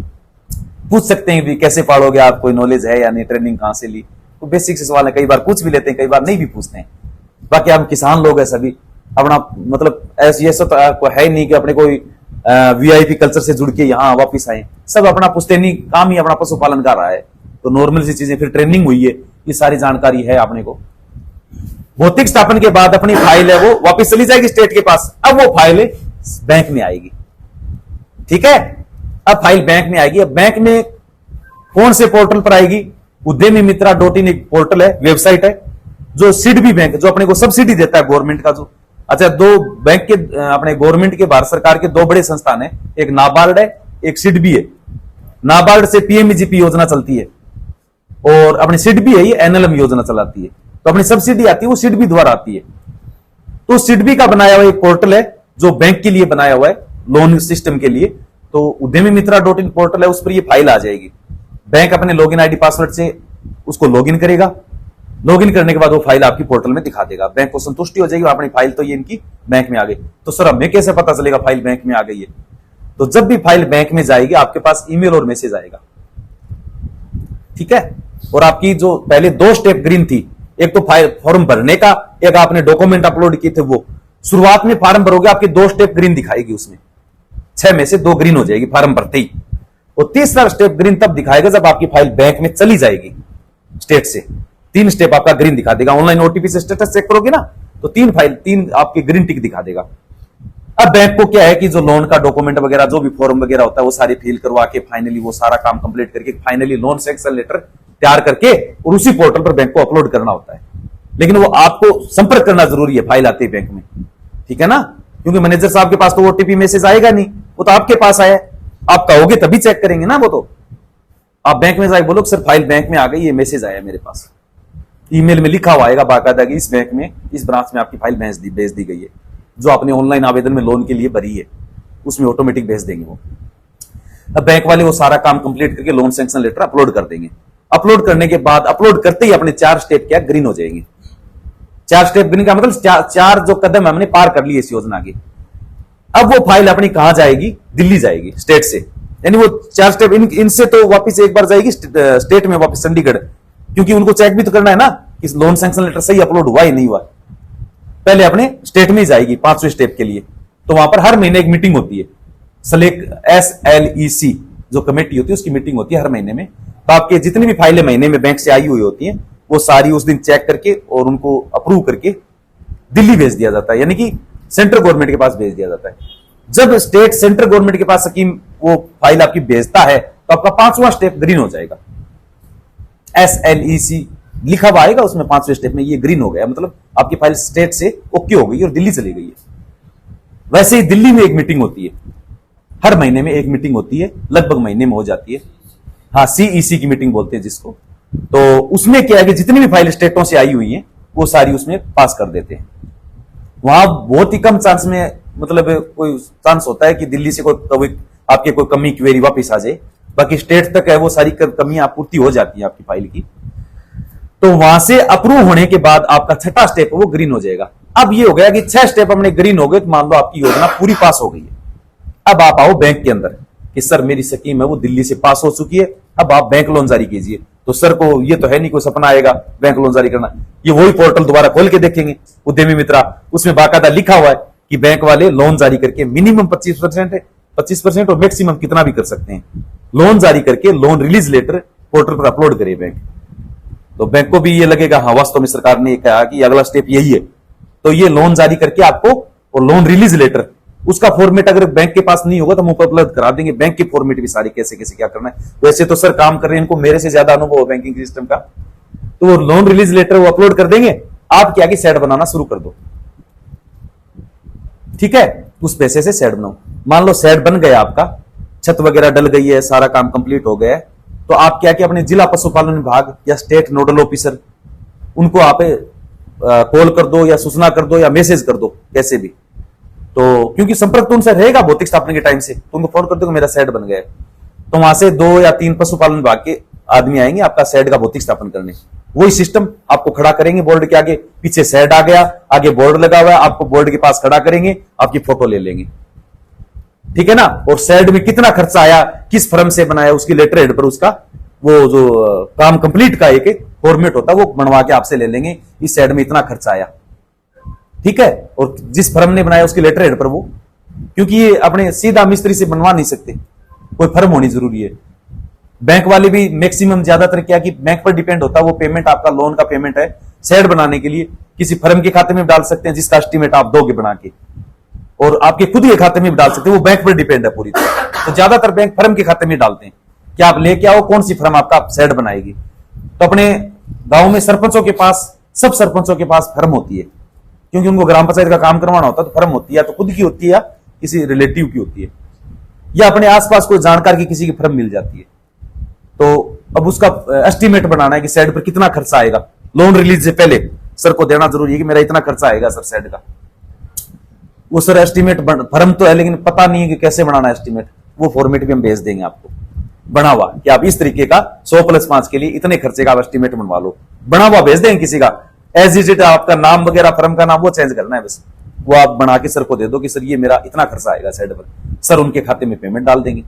पूछ सकते हैं भी कैसे पालोगे आप, कोई नॉलेज है या नहीं, ट्रेनिंग कहां से ली, तो बेसिक से सवाल है। कई बार पूछ भी लेते हैं, कई बार नहीं भी पूछते हैं। बाकी हम किसान लोग हैं सभी, अपना मतलब ऐसे तो है नहीं कि अपने कोई वीआईपी कल्चर से जुड़ के यहाँ वापिस आए, सब अपना पुश्तैनी काम ही अपना पशुपालन का रहा है, तो नॉर्मल सी चीजें, फिर ट्रेनिंग हुई है, ये सारी जानकारी है अपने को। भौतिक स्थापन के बाद अपनी फाइल है वो वापस चली जाएगी स्टेट के पास, अब वो फाइल बैंक में आएगी। ठीक है। अब फाइल बैंक में आएगी। अब बैंक में कौन से पोर्टल पर आएगी, उद्यमी मित्रा .in एक पोर्टल है, वेबसाइट है, जो सिडबी बैंक जो अपने को सब्सिडी देता है गवर्नमेंट का, जो अच्छा 2 बैंक के अपने गवर्नमेंट के, भारत सरकार के 2 बड़े संस्थान है, एक नाबार्ड है, एक सिडबी है। नाबार्ड से पीएमजीपी योजना चलती है और अपनी सिडबी है ये एनएलएम योजना चलाती है, तो अपनी सब्सिडी आती है वो सिडबी द्वारा आती है। तो सिडबी का बनाया हुआ एक पोर्टल है जो बैंक के लिए बनाया हुआ है, लोन सिस्टम के लिए। तो उद्यमी मित्रा .in पोर्टल है, उस पर ये फाइल आ जाएगी। बैंक अपने लॉगिन आईडी पासवर्ड से उसको लॉगिन करेगा, लॉगिन करने के बाद वो फाइल आपकी पोर्टल में दिखा देगा, बैंक को संतुष्टि हो जाएगी, अपनी फाइल तो ये इनकी बैंक में आ गई। तो सर हमें कैसे पता चलेगा फाइल बैंक में आ गई है? तो जब भी फाइल बैंक में जाएगी आपके पास ईमेल और मैसेज आएगा। ठीक है। और आपकी जो पहले 2 स्टेप ग्रीन थी, एक तो फाइल फॉर्म भरने का, एक आपने डॉक्यूमेंट अपलोड किए थे, वो शुरुआत में फॉर्म भरोगे आपकी 2 स्टेप ग्रीन दिखाएगी, उसमें 6 में से 2 ग्रीन हो जाएगी फॉर्म भरते ही, और तीसरा स्टेप ग्रीन तब दिखाएगा जब आपकी फाइल बैंक में चली जाएगी स्टेट से। 3 स्टेप आपका ग्रीन दिखा देगा। ऑनलाइन ओटीपी से स्टेटस चेक करोगे ना, तो 3 आपके ग्रीन टिक दिखा देगा। अब बैंक को क्या है कि जो लोन का डॉक्यूमेंट वगैरह, जो भी फॉर्म वगैरह होता है, वो सारी फिल करवा के फाइनली वो सारा काम कंप्लीट करके फाइनली लोन सैंक्शन लेटर तैयार करके और उसी पोर्टल पर बैंक को अपलोड करना होता है। लेकिन वो आपको संपर्क करना जरूरी है फाइल आती है बैंक में। ठीक है ना। क्योंकि मैनेजर साहब के पास तो ओटीपी मैसेज आएगा नहीं, वो तो आपके पास आया, आप कहोगे तभी चेक करेंगे ना। वो तो आप बैंक में जाके बोलो सर फाइल बैंक में आ गई, ये मैसेज आया मेरे पास, ईमेल में लिखा हुआ आएगा बाकायदा कि इस बैंक में, इस ब्रांच में आपकी फाइल भेज दी गई है, जो आपने ऑनलाइन आवेदन में लोन के लिए भरी है, उसमें ऑटोमेटिक भेज देंगे वो। अब बैंक वाले वो सारा काम कंप्लीट करके लोन सैंक्शन लेटर अपलोड कर देंगे। अपलोड करने के बाद, अपलोड करते ही अपने 4 स्टेप क्या ग्रीन हो जाएंगे। 4 स्टेप ग्रीन का मतलब 4 जो कदम हमने पार कर लिए इस योजना के। अब वो फाइल अपनी कहां जाएगी, दिल्ली जाएगी स्टेट से, यानी वो 4 स्टेप इनसे तो वापस एक बार जाएगी स्टेट में, वापस चंडीगढ़, क्योंकि उनको चेक भी तो करना है ना कि लोन सैंक्शन लेटर सही अपलोड हुआ या नहीं हुआ। पहले अपने स्टेट में जाएगी 5वें स्टेप के लिए, तो वहां पर हर महीने एक मीटिंग होती है, SLEC जो कमेटी होती है उसकी मीटिंग होती है हर महीने में। तो आपके जितनी भी फाइलें महीने में बैंक से आई हुई होती हैं वो सारी उस दिन चेक करके और उनको अप्रूव करके दिल्ली भेज दिया जाता है, यानी कि सेंट्रल गवर्नमेंट के पास भेज दिया जाता है। जब स्टेट सेंट्रल गवर्नमेंट के पास स्कीम वो फाइल आपकी भेजता है तो आपका 5वां स्टेप ग्रीन हो जाएगा। SLEC लिखा हुआ आएगा उसमें 5वें स्टेप में, ये ग्रीन हो गया, मतलब आपकी फाइल स्टेट से ओके हो गई और दिल्ली चली गई है। वैसे ही दिल्ली में एक मीटिंग होती है, हर महीने में एक मीटिंग होती है, लगभग महीने में हो जाती है। हाँ, CEC की मीटिंग बोलते हैं जिसको। तो उसमें क्या है कि जितनी भी फाइल स्टेटों से आई हुई है वो सारी उसमें पास कर देते हैं। वहां बहुत ही कम चांस में, मतलब कोई चांस होता है कि दिल्ली से कोई आपके कोई कमी क्वेरी वापस आ जाए, बाकी स्टेट तक है वो सारी कमियां पूर्ति हो जाती है आपकी फाइल की। तो वहां से अप्रूव होने के बाद आपका 6वां स्टेप वो ग्रीन हो जाएगा। अब ये हो गया कि 6 स्टेप हमने ग्रीन हो गए, तो मान लो आपकी योजना पूरी पास हो गई है। अब आप आओ बैंक के अंदर कि सर मेरी स्कीम है वो दिल्ली से पास हो चुकी है, अब आप बैंक लोन जारी कीजिए। तो सर को ये तो है नहीं कोई सपना आएगा बैंक लोन जारी करना। ये वही पोर्टल दोबारा खोल के देखेंगे उद्यमी मित्रा, उसमें बाकायदा लिखा हुआ है कि बैंक वाले लोन जारी करके मिनिमम 25% और मैक्सिमम कितना भी कर सकते हैं, लोन जारी करके लोन रिलीज लेटर पोर्टल पर अपलोड करे बैंक। तो बैंक को भी ये लगेगा हाँ वास्तव में सरकार ने कहा कि अगला स्टेप यही है, तो ये लोन जारी करके आपको और लोन रिलीज लेटर उसका फॉर्मेट अगर बैंक के पास नहीं होगा तो हम उपलब्ध करा देंगे, बैंक के फॉर्मेट भी सारी कैसे कैसे क्या करना है। वैसे तो सर काम कर रहे हैं, इनको मेरे से ज्यादा अनुभव है बैंकिंग सिस्टम का, तो वो लोन रिलीज लेटर वो अपलोड कर देंगे, आप क्या कि सेट बनाना शुरू कर दो, ठीक है, उस पैसे से सेट बनाओ। मान लो सेट बन गया आपका, छत वगैरह डल गई है, सारा काम कंप्लीट हो गया है, तो आप क्या कि अपने जिला पशुपालन विभाग या स्टेट नोडल ऑफिसर उनको आप कॉल कर दो या सूचना कर दो या मैसेज कर दो कैसे भी, तो क्योंकि संपर्क तो उनसे रहेगा भौतिक स्थापना के टाइम से, तो उनको फोन कर दो कि मेरा सेट बन गया है, तो वहां से 2 या 3 पशुपालन विभाग के आदमी आएंगे आपका सेट का भौतिक स्थापन करने। वही सिस्टम आपको खड़ा करेंगे बोर्ड के आगे, पीछे सेट आ गया, आगे बोर्ड लगा हुआ है, आपको बोर्ड के पास खड़ा करेंगे, आपकी फोटो ले लेंगे, ठीक है ना। और सेट में कितना खर्चा आया, किस फर्म से बनाया, उसकी लेटर हेड पर उसका वो जो काम कंप्लीट का एक फॉर्मेट होता है वो बनवा के आपसे ले लेंगे, इस सेट में इतना खर्चा आया, ठीक है। और जिस फर्म ने बनाया उसकी लेटर हेड पर वो, क्योंकि ये अपने सीधा मिस्त्री से बनवा नहीं सकते, कोई फर्म होनी जरूरी है। बैंक वाले भी मैक्सिमम ज्यादातर क्या कि बैंक पर डिपेंड होता है, वो पेमेंट आपका लोन का पेमेंट है सेट बनाने के लिए किसी फर्म के खाते में डाल सकते हैं जिसका एस्टीमेट आप दोगे बना के, और आपके खुद के खाते में भी डाल सकते हैं, वो बैंक पर डिपेंड है पूरी तरह। तो ज्यादातर बैंक फर्म के खाते में डालते हैं कि आप लेके आओ कौन सी फर्म आपका सेट बनाएगी। तो अपने गांव में सरपंचों के पास, सब सरपंचों के पास फर्म होती है, क्योंकि उनको ग्राम पंचायत का काम करवाना होता है, तो फर्म होती है, या तो खुद की होती है या किसी रिलेटिव की होती है, या अपने आसपास कोई जानकार की किसी की फर्म मिल जाती है। तो अब उसका एस्टीमेट बनाना है कि सेट पर कितना खर्चा आएगा, लोन रिलीज से पहले सर को देना जरूरी है कि मेरा इतना खर्चा आएगा सर सेट का। वो सर एस्टीमेट फर्म तो है लेकिन पता नहीं है कि कैसे बनाना एस्टीमेट, वो फॉर्मेट भी हम भेज देंगे आपको बना हुआ कि आप इस तरीके का 100+5 के लिए इतने खर्चे का आप एस्टीमेट बनवा लो, बना हुआ भेज देंगे किसी का, एज इट आपका नाम वगैरह फर्म का नाम वो चेंज करना है बस, वो आप बना के सर को दे दो कि सर ये मेरा इतना खर्चा आएगा सेट पर, सर उनके खाते में पेमेंट डाल देंगे,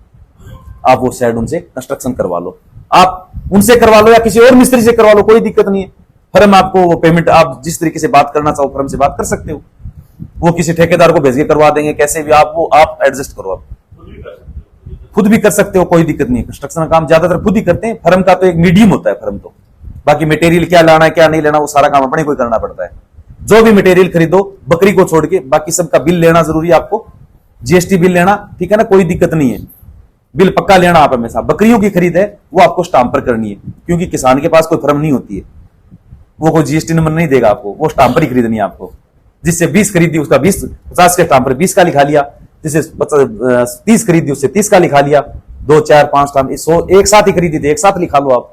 आप वो सेट उनसे कंस्ट्रक्शन करवा लो, आप उनसे करवा लो या किसी और मिस्त्री से करवा लो, कोई दिक्कत नहीं है। फर्म आपको वो पेमेंट आप जिस तरीके से बात करना चाहो फर्म से बात कर सकते हो, वो किसी ठेकेदार को भेज के करवा देंगे, कैसे भी आप वो आप एडजस्ट करो, आप खुद भी कर सकते हो, कोई दिक्कत नहीं है। कंस्ट्रक्शन का काम ज्यादातर खुद ही करते हैं, फर्म का तो एक मीडियम होता है फर्म तो, बाकी मटेरियल क्या लाना है क्या नहीं लेना वो सारा काम अपने को करना पड़ता है। जो भी मटेरियल खरीदो बकरी को छोड़ के बाकी सबका बिल लेना जरूरी है आपको, जीएसटी बिल लेना, ठीक है ना, कोई दिक्कत नहीं है, बिल पक्का लेना आप हमेशा। बकरियों की खरीद है वो आपको स्टाम्प पर करनी है, क्योंकि किसान के पास कोई फर्म नहीं होती है, वो कोई जीएसटी नंबर नहीं देगा आपको, वो स्टाम्प पर ही खरीदनी है आपको। जिससे 20 खरीदी उसका 20, 50 के स्टाम्प पर 20 का लिखा लिया, जिससे 30 खरीदी उससे 30 का लिखा लिया, 2, 4, 5 स्टाम्प 100 एक साथ ही खरीदी थी, एक साथ लिखा लो आप,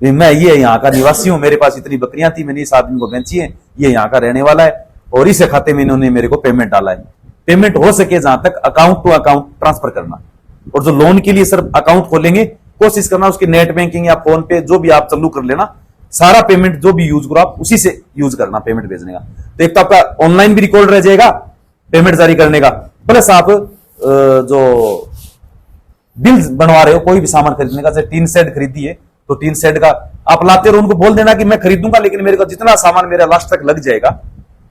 मैं ये यहाँ का निवासी हूं, मेरे पास इतनी बकरियां थी, मैंने इस आदमी को बेची है, ये यहाँ का रहने वाला है और इस खाते में इन्होंने मेरे को पेमेंट डाला है। पेमेंट हो सके जहां तक अकाउंट टू अकाउंट ट्रांसफर करना, और जो लोन के लिए सर अकाउंट खोलेंगे कोशिश करना उसकी नेट बैंकिंग या फोन पे जो भी आप चालू कर लेना, सारा पेमेंट जो भी यूज करो आप उसी से यूज करना पेमेंट भेजने का। तो एक तो आपका ऑनलाइन भी रिकॉर्ड रह जाएगा पेमेंट जारी करने का, प्लस आप जो बिल बनवा रहे हो कोई भी सामान खरीदने का, जैसे टीन सेट खरीदी है तो टीन सेट का आप लाते हो, उनको बोल देना कि मैं खरीदूंगा लेकिन मेरे को जितना सामान मेरा लास्ट तक लग जाएगा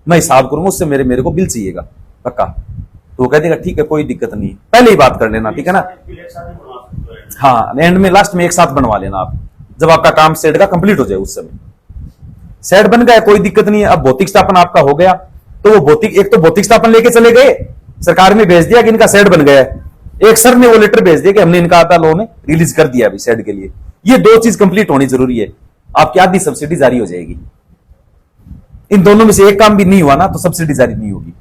मैं हिसाब करूंगा, उससे मेरे को बिल चाहिएगा पक्का। तो वो कह देगा ठीक है कोई दिक्कत नहीं, पहले ही बात कर लेना, ठीक है ना। हाँ, एंड में लास्ट में एक साथ बनवा लेना आप, जब आपका काम सेट का कंप्लीट हो जाए उस समय सेट बन गया, कोई दिक्कत नहीं है। अब भौतिक स्थापन आपका हो गया, तो वो भौतिक एक तो भौतिक स्थापन लेके चले गए, सरकार ने भेज दिया कि इनका सेट बन गया है, एक सर ने वो लेटर भेज दिया कि हमने इनका आधा लोन रिलीज कर दिया अभी सेट के लिए। ये 2 चीज कंप्लीट होनी जरूरी है, आपकी आधी सब्सिडी जारी हो जाएगी। इन दोनों में से एक काम भी नहीं हुआ ना तो सब्सिडी जारी नहीं होगी।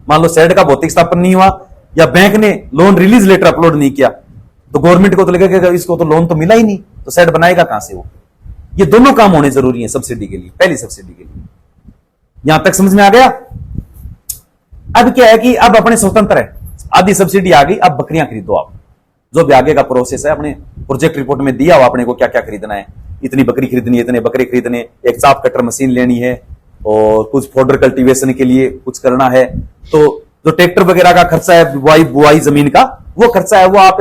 मान लो सेट का भौतिक स्थापन नहीं हुआ या बैंक ने लोन रिलीज लेटर अपलोड नहीं किया तो गवर्नमेंट को तो लगेगा इसको तो लोन तो मिला ही नहीं, तो सेट बनाएगा कहां से वो। ये दोनों काम होने जरूरी है सब्सिडी के लिए, पहली सब्सिडी के लिए। यहां तक समझ में आ गया। अब क्या है कि अब अपने स्वतंत्र है, आधी सब्सिडी आ गई, अब बकरियां खरीदो आप, जो भी आगे का प्रोसेस है अपने प्रोजेक्ट रिपोर्ट में दिया हुआ अपने को क्या क्या खरीदना है, इतनी बकरी खरीदनी है, इतने बकरे खरीदने, एक चाप कटर मशीन लेनी है और कुछ फोडर कल्टीवेशन के लिए कुछ करना है। तो जो ट्रैक्टर वगैरह का खर्चा है बुआई जमीन का वो खर्चा है वो आप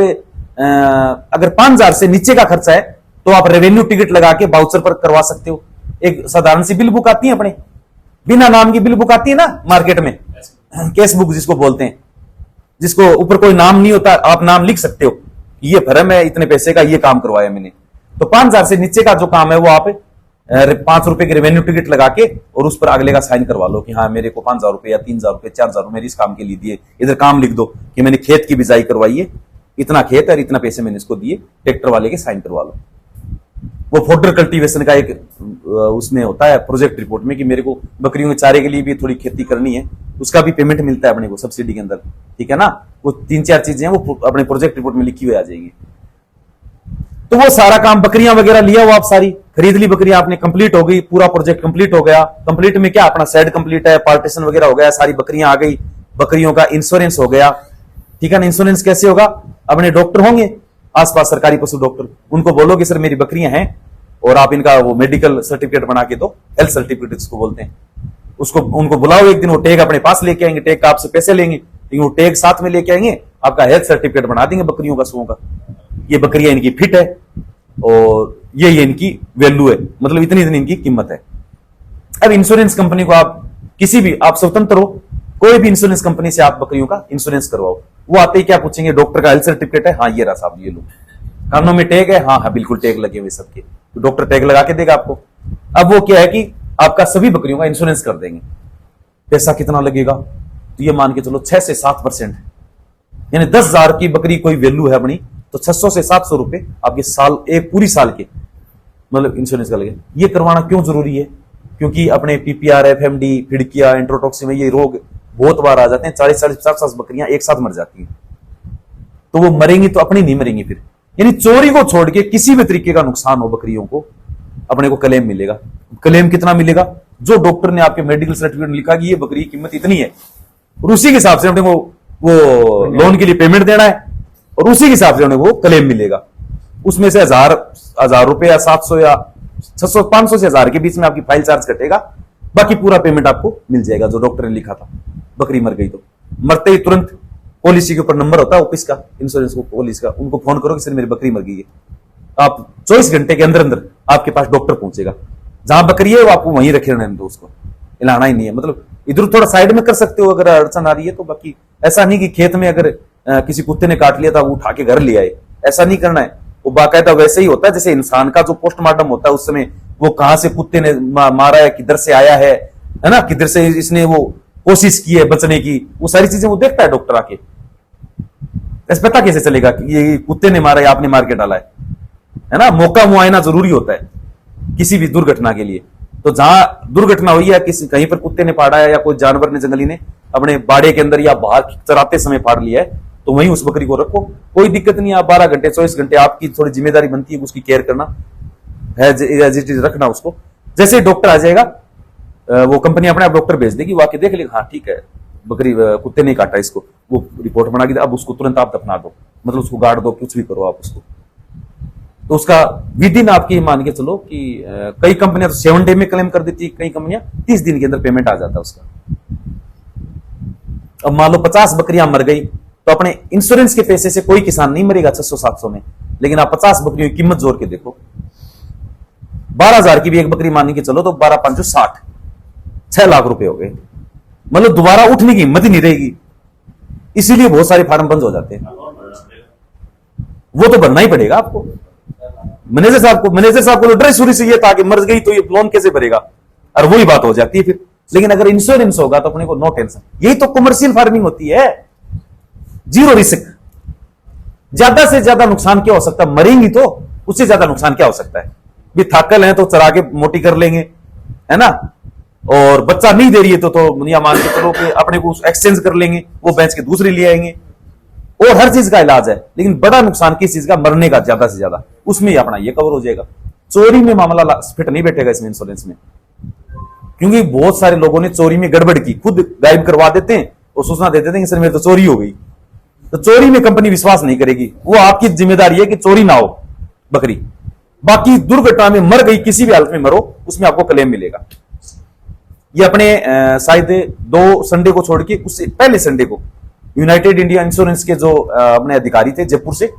अगर 5,000 से नीचे का खर्चा है तो आप रेवेन्यू टिकट लगा के बाउचर पर करवा सकते हो। एक साधारण सी बिल बुक आती है अपने, बिना नाम की बिल बुक आती है ना मार्केट में, कैश बुक जिसको बोलते हैं, जिसको ऊपर कोई नाम नहीं होता, आप नाम लिख सकते हो ये फर्म है, इतने पैसे का ये काम करवाया मैंने। तो 5,000 से नीचे का जो काम है वो आप 5 रुपए की रेवेन्यू टिकट लगा के और उस पर अगले का साइन करवा लो कि हाँ मेरे को 5,000 रुपए या 3,000 रुपए 4,000 रुपए मेरे इस काम के लिए दिए। इधर काम लिख दो कि मैंने खेत की बिजाई करवाई है, इतना खेत है और इतना पैसे मैंने इसको दिए, ट्रैक्टर वाले के साइन करवा लो। वो फोडर कल्टीवेशन का एक उसमें होता है प्रोजेक्ट रिपोर्ट में कि मेरे को बकरियों के चारे के लिए भी थोड़ी खेती करनी है, उसका भी पेमेंट मिलता है अपने को सब्सिडी के अंदर, ठीक है ना। वो 3-4 चीजें हैं वो अपने प्रोजेक्ट रिपोर्ट में लिखी हुई आ जाएगी। तो वो सारा काम बकरियां वगैरह लिया वो आप सारी खरीद ली, बकरियां आपने कंप्लीट हो गई, पूरा प्रोजेक्ट कंप्लीट हो गया। कंप्लीट में क्या अपना शेड कंप्लीट है, पार्टीशन वगैरह हो गया, सारी बकरियां आ गई, बकरियों का इंश्योरेंस हो गया, ठीक है ना। इंश्योरेंस कैसे होगा, अपने डॉक्टर होंगे आसपास सरकारी पशु डॉक्टर, उनको बोलो कि सर मेरी बकरियां हैं और आप इनका वो मेडिकल सर्टिफिकेट बना के दो, हेल्थ सर्टिफिकेट जिसको बोलते हैं, उसको उनको बुलाओ एक दिन, वो टैग अपने पास लेके आएंगे, टैग का आपसे पैसे लेंगे लेकिन वो टैग साथ में लेके आएंगे, आपका हेल्थ सर्टिफिकेट बना देंगे बकरियों का, सुओं का, ये बकरियां इनकी फिट है और ये इनकी वैल्यू है, मतलब इतनी इतनी इनकी कीमत है। अब इंश्योरेंस कंपनी को आप किसी भी, आप स्वतंत्र हो, कोई भी इंश्योरेंस कंपनी से आप बकरियों का इंश्योरेंस करवाओ, वो आते ही क्या पूछेंगे, डॉक्टर का हेल्थ सर्टिफिकेट है, हाँ ये रहा साहब ये लो, कानों में टैग है, हाँ हाँ बिल्कुल टैग लगे हुए सबके, तो डॉक्टर टैग लगा के देगा आपको। अब वो क्या है कि आपका सभी बकरियों का इंश्योरेंस कर देंगे। पैसा कितना लगेगा, तो ये मान के चलो 6 से 7%, यानी 10,000 की बकरी कोई वैल्यू है अपनी, तो 600 से 700 रुपए आपके साल, एक पूरी साल के मतलब इंश्योरेंस का लगेगा। ये करवाना क्यों जरूरी है, क्योंकि अपने पीपीआर, एफएमडी, फिडकिया, एंट्रोटॉक्सिन में ये रोग बहुत बार आ जाते हैं, 40-40, 50 बकरियां एक साथ मर जाती हैं, तो वो मरेंगी तो अपनी नहीं मरेंगी फिर। यानी चोरी को छोड़ के किसी भी तरीके का नुकसान हो बकरियों को, अपने को क्लेम मिलेगा। क्लेम कितना मिलेगा, जो डॉक्टर ने आपके मेडिकल सर्टिफिकेट में लिखा कि ये बकरी की कीमत इतनी है, और उसी के हिसाब से अपने को वो लोन के लिए पेमेंट देना है और उसी के हिसाब से अपने को क्लेम मिलेगा। उसमें से 1,000 रुपए या 700 या 600, 500 से 1,000 के बीच में आपकी फाइल चार्ज कटेगा, बाकी पूरा पेमेंट आपको मिल जाएगा जो डॉक्टर ने लिखा था। बकरी मर गई तो मरते ही तुरंत पॉलिसी के ऊपर नंबर होता है ऑफिस का, इंश्योरेंस को, पुलिस का, उनको फोन करो कि सर मेरी बकरी मर गई है, आप 24 घंटे के अंदर अंदर आपके पास डॉक्टर पहुंचेगा, जहां बकरी है वो आपको वहीं रखे रहने दो, उसको हिलाना ही नहीं है। मतलब इधर थोड़ा साइड में कर सकते हो अगर अड़चन आ रही है तो, बाकी ऐसा नहीं कि खेत में अगर किसी कुत्ते ने काट लिया था वो उठा के घर ले आए, ऐसा नहीं करना है। वो बाकायदा वैसे ही होता है जैसे इंसान का जो पोस्टमार्टम होता है, उस समय वो कहां से कुत्ते ने मारा है, किधर से आया है ना, किधर से इसने वो कोशिश की है बचने की, वो सारी चीजें वो देखता है डॉक्टर आके। ऐसा पता कैसे चलेगा कि ये कुत्ते ने मारा है, आपने मार के डाला है ना। मौका मुआयना जरूरी होता है किसी भी दुर्घटना के लिए। तो जहां दुर्घटना हुई है, किसी कहीं पर कुत्ते ने फाड़ा है या कोई जानवर ने, जंगली ने अपने बाड़े के अंदर या बाहर चराते समय फाड़ लिया है, तो वहीं उस बकरी को रखो, कोई दिक्कत नहीं। आप 12 घंटे 24 घंटे आपकी थोड़ी जिम्मेदारी बनती है उसकी केयर करना है, रखना उसको। जैसे डॉक्टर आ जाएगा, वो कंपनी अपने आप डॉक्टर भेज देगी, वो आके देख लेगा, हाँ ठीक है बकरी कुत्ते नहीं काटा इसको, वो रिपोर्ट बना के अब उसको तुरंत आप दफना दो, मतलब उसको गाड़ दो, कुछ भी करो आप उसको। तो उसका विदिन आपकी मान के चलो कि कई कंपनियां तो 7 डे में क्लेम कर देती है, कई कंपनियां 30 दिन के अंदर पेमेंट आ जाता है उसका। अब मान लो 50 बकरियां मर गई, तो अपने इंश्योरेंस के पैसे से कोई किसान नहीं मरेगा 600-700 में, लेकिन आप 50 बकरियों की कीमत जोड़ के देखो, 12,000 की भी एक बकरी मान के चलो तो 12×5 = 60, 6 लाख रुपए हो गए। मतलब दोबारा उठने की हिम्मत ही नहीं रहेगी, इसीलिए बहुत सारे फार्म बंद हो जाते हैं। वो तो भरना ही पड़ेगा आपको। मैनेजर साहब को ड्रेस शुरू से ये था कि मर गई तो ये लोन कैसे भरेगा, और वही बात हो जाती है फिर। लेकिन अगर इंश्योरेंस होगा तो अपने को नो टेंशन। यही तो कमर्शियल फार्मिंग होती है, जीरो रिस्क। ज्यादा से ज्यादा नुकसान क्या हो सकता है, मरेंगी तो उससे ज्यादा नुकसान क्या हो सकता है। भी थाकल है तो चरा के मोटी कर लेंगे, है ना, और बच्चा नहीं दे रही है तो या मान के चलो कि अपने को एक्सचेंज कर लेंगे, वो बेच के दूसरी ले आएंगे, और हर चीज का इलाज है। लेकिन बड़ा नुकसान किस चीज का, मरने का ज्यादा से ज्यादा, उसमें ही अपना ये कवर हो जाएगा। चोरी में मामला फिट नहीं बैठेगा इसमें इंश्योरेंस में, क्योंकि बहुत सारे लोगों ने चोरी में गड़बड़ की, खुद गायब करवा देते हैं और सूचना दे देते हैं कि सर मेरे तो चोरी हो गई। तो चोरी में कंपनी विश्वास नहीं करेगी, वो आपकी जिम्मेदारी है कि चोरी ना हो बकरी। बाकी दुर्घटना में मर गई, किसी भी हालत में मरो, उसमें आपको क्लेम मिलेगा। ये अपने शायद 2 संडे को छोड़ के उससे पहले संडे को यूनाइटेड इंडिया इंश्योरेंस के जो अपने अधिकारी थे जयपुर से,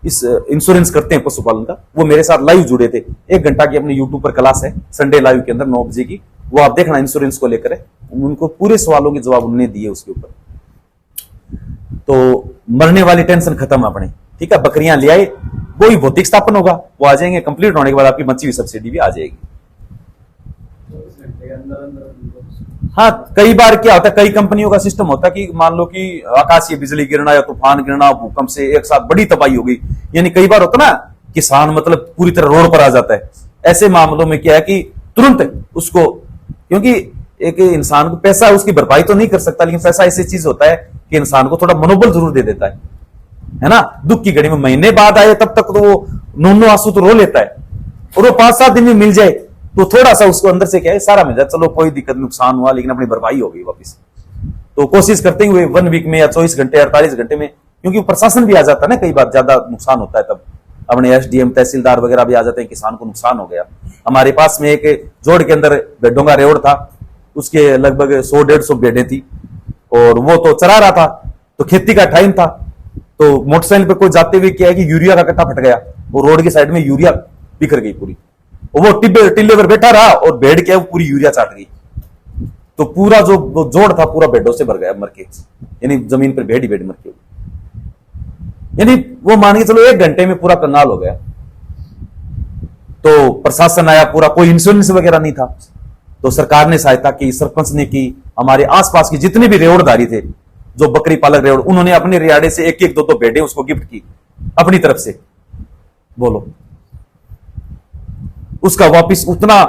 इस इंश्योरेंस करते हैं पशुपालन का, वो मेरे साथ लाइव जुड़े थे। 1 घंटा की अपने यूट्यूब पर क्लास है संडे लाइव के अंदर 9 बजे की, वो आप देखना, इंश्योरेंस को लेकर है। उनको पूरे सवालों के जवाब उन्होंने दिए उसके ऊपर। तो मरने वाली टेंशन खत्म अपने, ठीक है। बकरियां ले आए, कोई भौतिक स्थापन होगा, वो आ जाएंगे, कंप्लीट होने के बाद आपकी बची हुई सब्सिडी भी आ जाएगी। हाँ, कई बार क्या होता है, कई कंपनियों का सिस्टम होता है कि मान लो कि आकाशीय बिजली गिरना या तूफान गिरना, भूकंप से एक साथ बड़ी तबाही हो गई, यानी कई बार होता ना किसान मतलब पूरी तरह रोड पर आ जाता है। ऐसे मामलों में क्या है कि तुरंत उसको, क्योंकि एक इंसान को पैसा उसकी भरपाई तो नहीं कर सकता, लेकिन पैसा ऐसी चीज होता है कि इंसान को थोड़ा मनोबल जरूर दे देता है ना। दुख की घड़ी में महीने बाद आए तब तक तो वो नूनो आंसू तो रो लेता है, और वो 5-7 दिन में मिल जाए तो थोड़ा सा उसको अंदर से क्या है, सारा मिल जाए, चलो कोई दिक्कत, नुकसान हुआ लेकिन अपनी भरपाई हो गई वापस। तो कोशिश करते हुए 1 वीक में या 24 घंटे 48 घंटे में, क्योंकि प्रशासन भी आ जाता है ना, कई बार ज्यादा नुकसान होता है तब अपने SDM तहसीलदार वगैरह भी आ जाते हैं, किसान को नुकसान हो गया। हमारे पास में एक जोड़ के अंदर भेड़ों का रेवड़ था, उसके लगभग 100-150 भेड़ें थी, और वो तो चरा रहा था, तो खेती का टाइम था, तो मोटरसाइकिल पे कोई जाते हुए क्या है कि यूरिया का कट्टा फट गया, वो रोड की साइड में यूरिया बिखर गई पूरी, वो टिल्ले पर बैठा रहा और भेड़ क्या है वो पूरी यूरिया चाट गई। तो पूरा जो जोड़ था पूरा भेड़ों से भर गया, मर के, यानी जमीन पर भेड़ ही भेड़ मर के, यानी वो मान के चलो 1 घंटे में पूरा कंगाल हो गया। तो प्रशासन आया पूरा, कोई इंश्योरेंस वगैरह नहीं था, तो सरकार ने सहायता की, सरपंच ने की, हमारे आसपास के जितने भी रेवड़दारी थे जो बकरी पालक रेवड़, उन्होंने अपने रियाड़े से 1-1 2-2 भेड़े उसको गिफ्ट की अपनी तरफ से। बोलो, उसका वापस उतना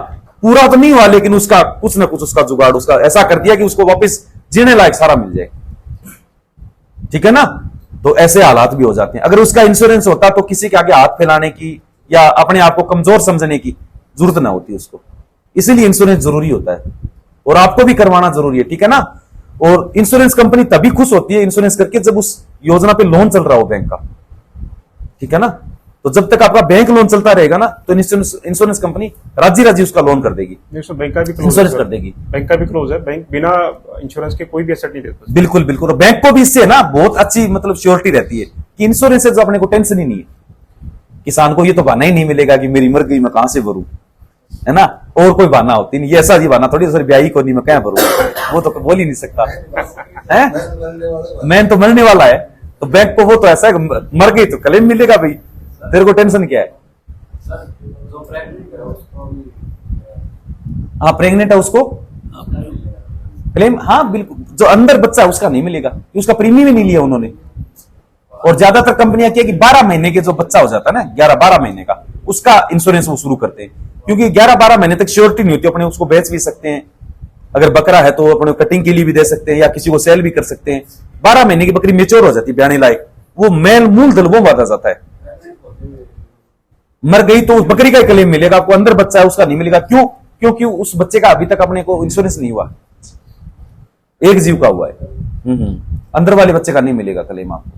पूरा तो नहीं हुआ, लेकिन उसका कुछ ना कुछ उसका जुगाड़ उसका ऐसा कर दिया कि उसको वापस जीने लायक सारा मिल जाए, ठीक है ना। तो ऐसे हालात भी हो जाते हैं। अगर उसका इंश्योरेंस होता तो किसी के आगे हाथ फैलाने की या अपने आप को कमजोर समझने की जरूरत ना होती उसको। इसीलिए इंश्योरेंस जरूरी होता है, और आपको भी करवाना जरूरी है, ठीक है ना। और इंश्योरेंस कंपनी तभी खुश होती है इंश्योरेंस करके जब उस योजना पे लोन चल रहा हो बैंक का, ठीक है ना। तो जब तक आपका बैंक लोन चलता रहेगा ना, तो इंश्योरेंस कंपनी राजी राजी उसका लोन कर देगी, बैंक का भी इंश्योरेंस कर देगी। बैंक का भी क्लोज है, बैंक बिना इंश्योरेंस के कोई भी एसेट नहीं देता। बिल्कुल बिल्कुल, और बैंक को भी इससे ना बहुत अच्छी मतलब श्योरिटी रहती है कि इंश्योरेंस से जो अपने को टेंशन ही नहीं है। किसान को ये तो बहाना ही नहीं मिलेगा कि मेरी मर गई मैं कहां से भरूं, है ना। और कोई बहाना होती नहीं, ये ऐसा जी बहाना थोड़ी सर ब्याही को नहीं मैं क्या भरूं, वो तो बोल ही नहीं सकता है। मैं तो मरने वाला है, तो बैंक को वो तो ऐसा है मर गई तो क्लेम मिलेगा भाई, तेरे को टेंशन क्या है। हाँ, प्रेग्नेंट है उसको क्लेम, हाँ बिल्कुल, जो अंदर बच्चा है उसका नहीं मिलेगा, क्योंकि उसका प्रीमियम ही नहीं लिया उन्होंने। और ज्यादातर कंपनियां क्या कि 12 महीने के जो बच्चा हो जाता है ना, 11-12 महीने का, उसका इंश्योरेंस वो शुरू करते हैं, क्योंकि 11-12 महीने तक श्योरिटी नहीं होती, अपने उसको बेच भी सकते हैं, अगर बकरा है तो अपने कटिंग के लिए भी दे सकते हैं या किसी को सेल भी कर सकते हैं। 12 महीने की बकरी मेच्योर हो जाती है, ब्याने लायक, वो मेल मूल दल वो बांधा जाता है। मर गई तो उस बकरी का क्लेम मिलेगा आपको, अंदर बच्चा है उसका नहीं मिलेगा। क्यों? क्योंकि उस बच्चे का अभी तक अपने को इंश्योरेंस नहीं हुआ, एक जीव का हुआ है, अंदर वाले बच्चे का नहीं मिलेगा क्लेम आपको।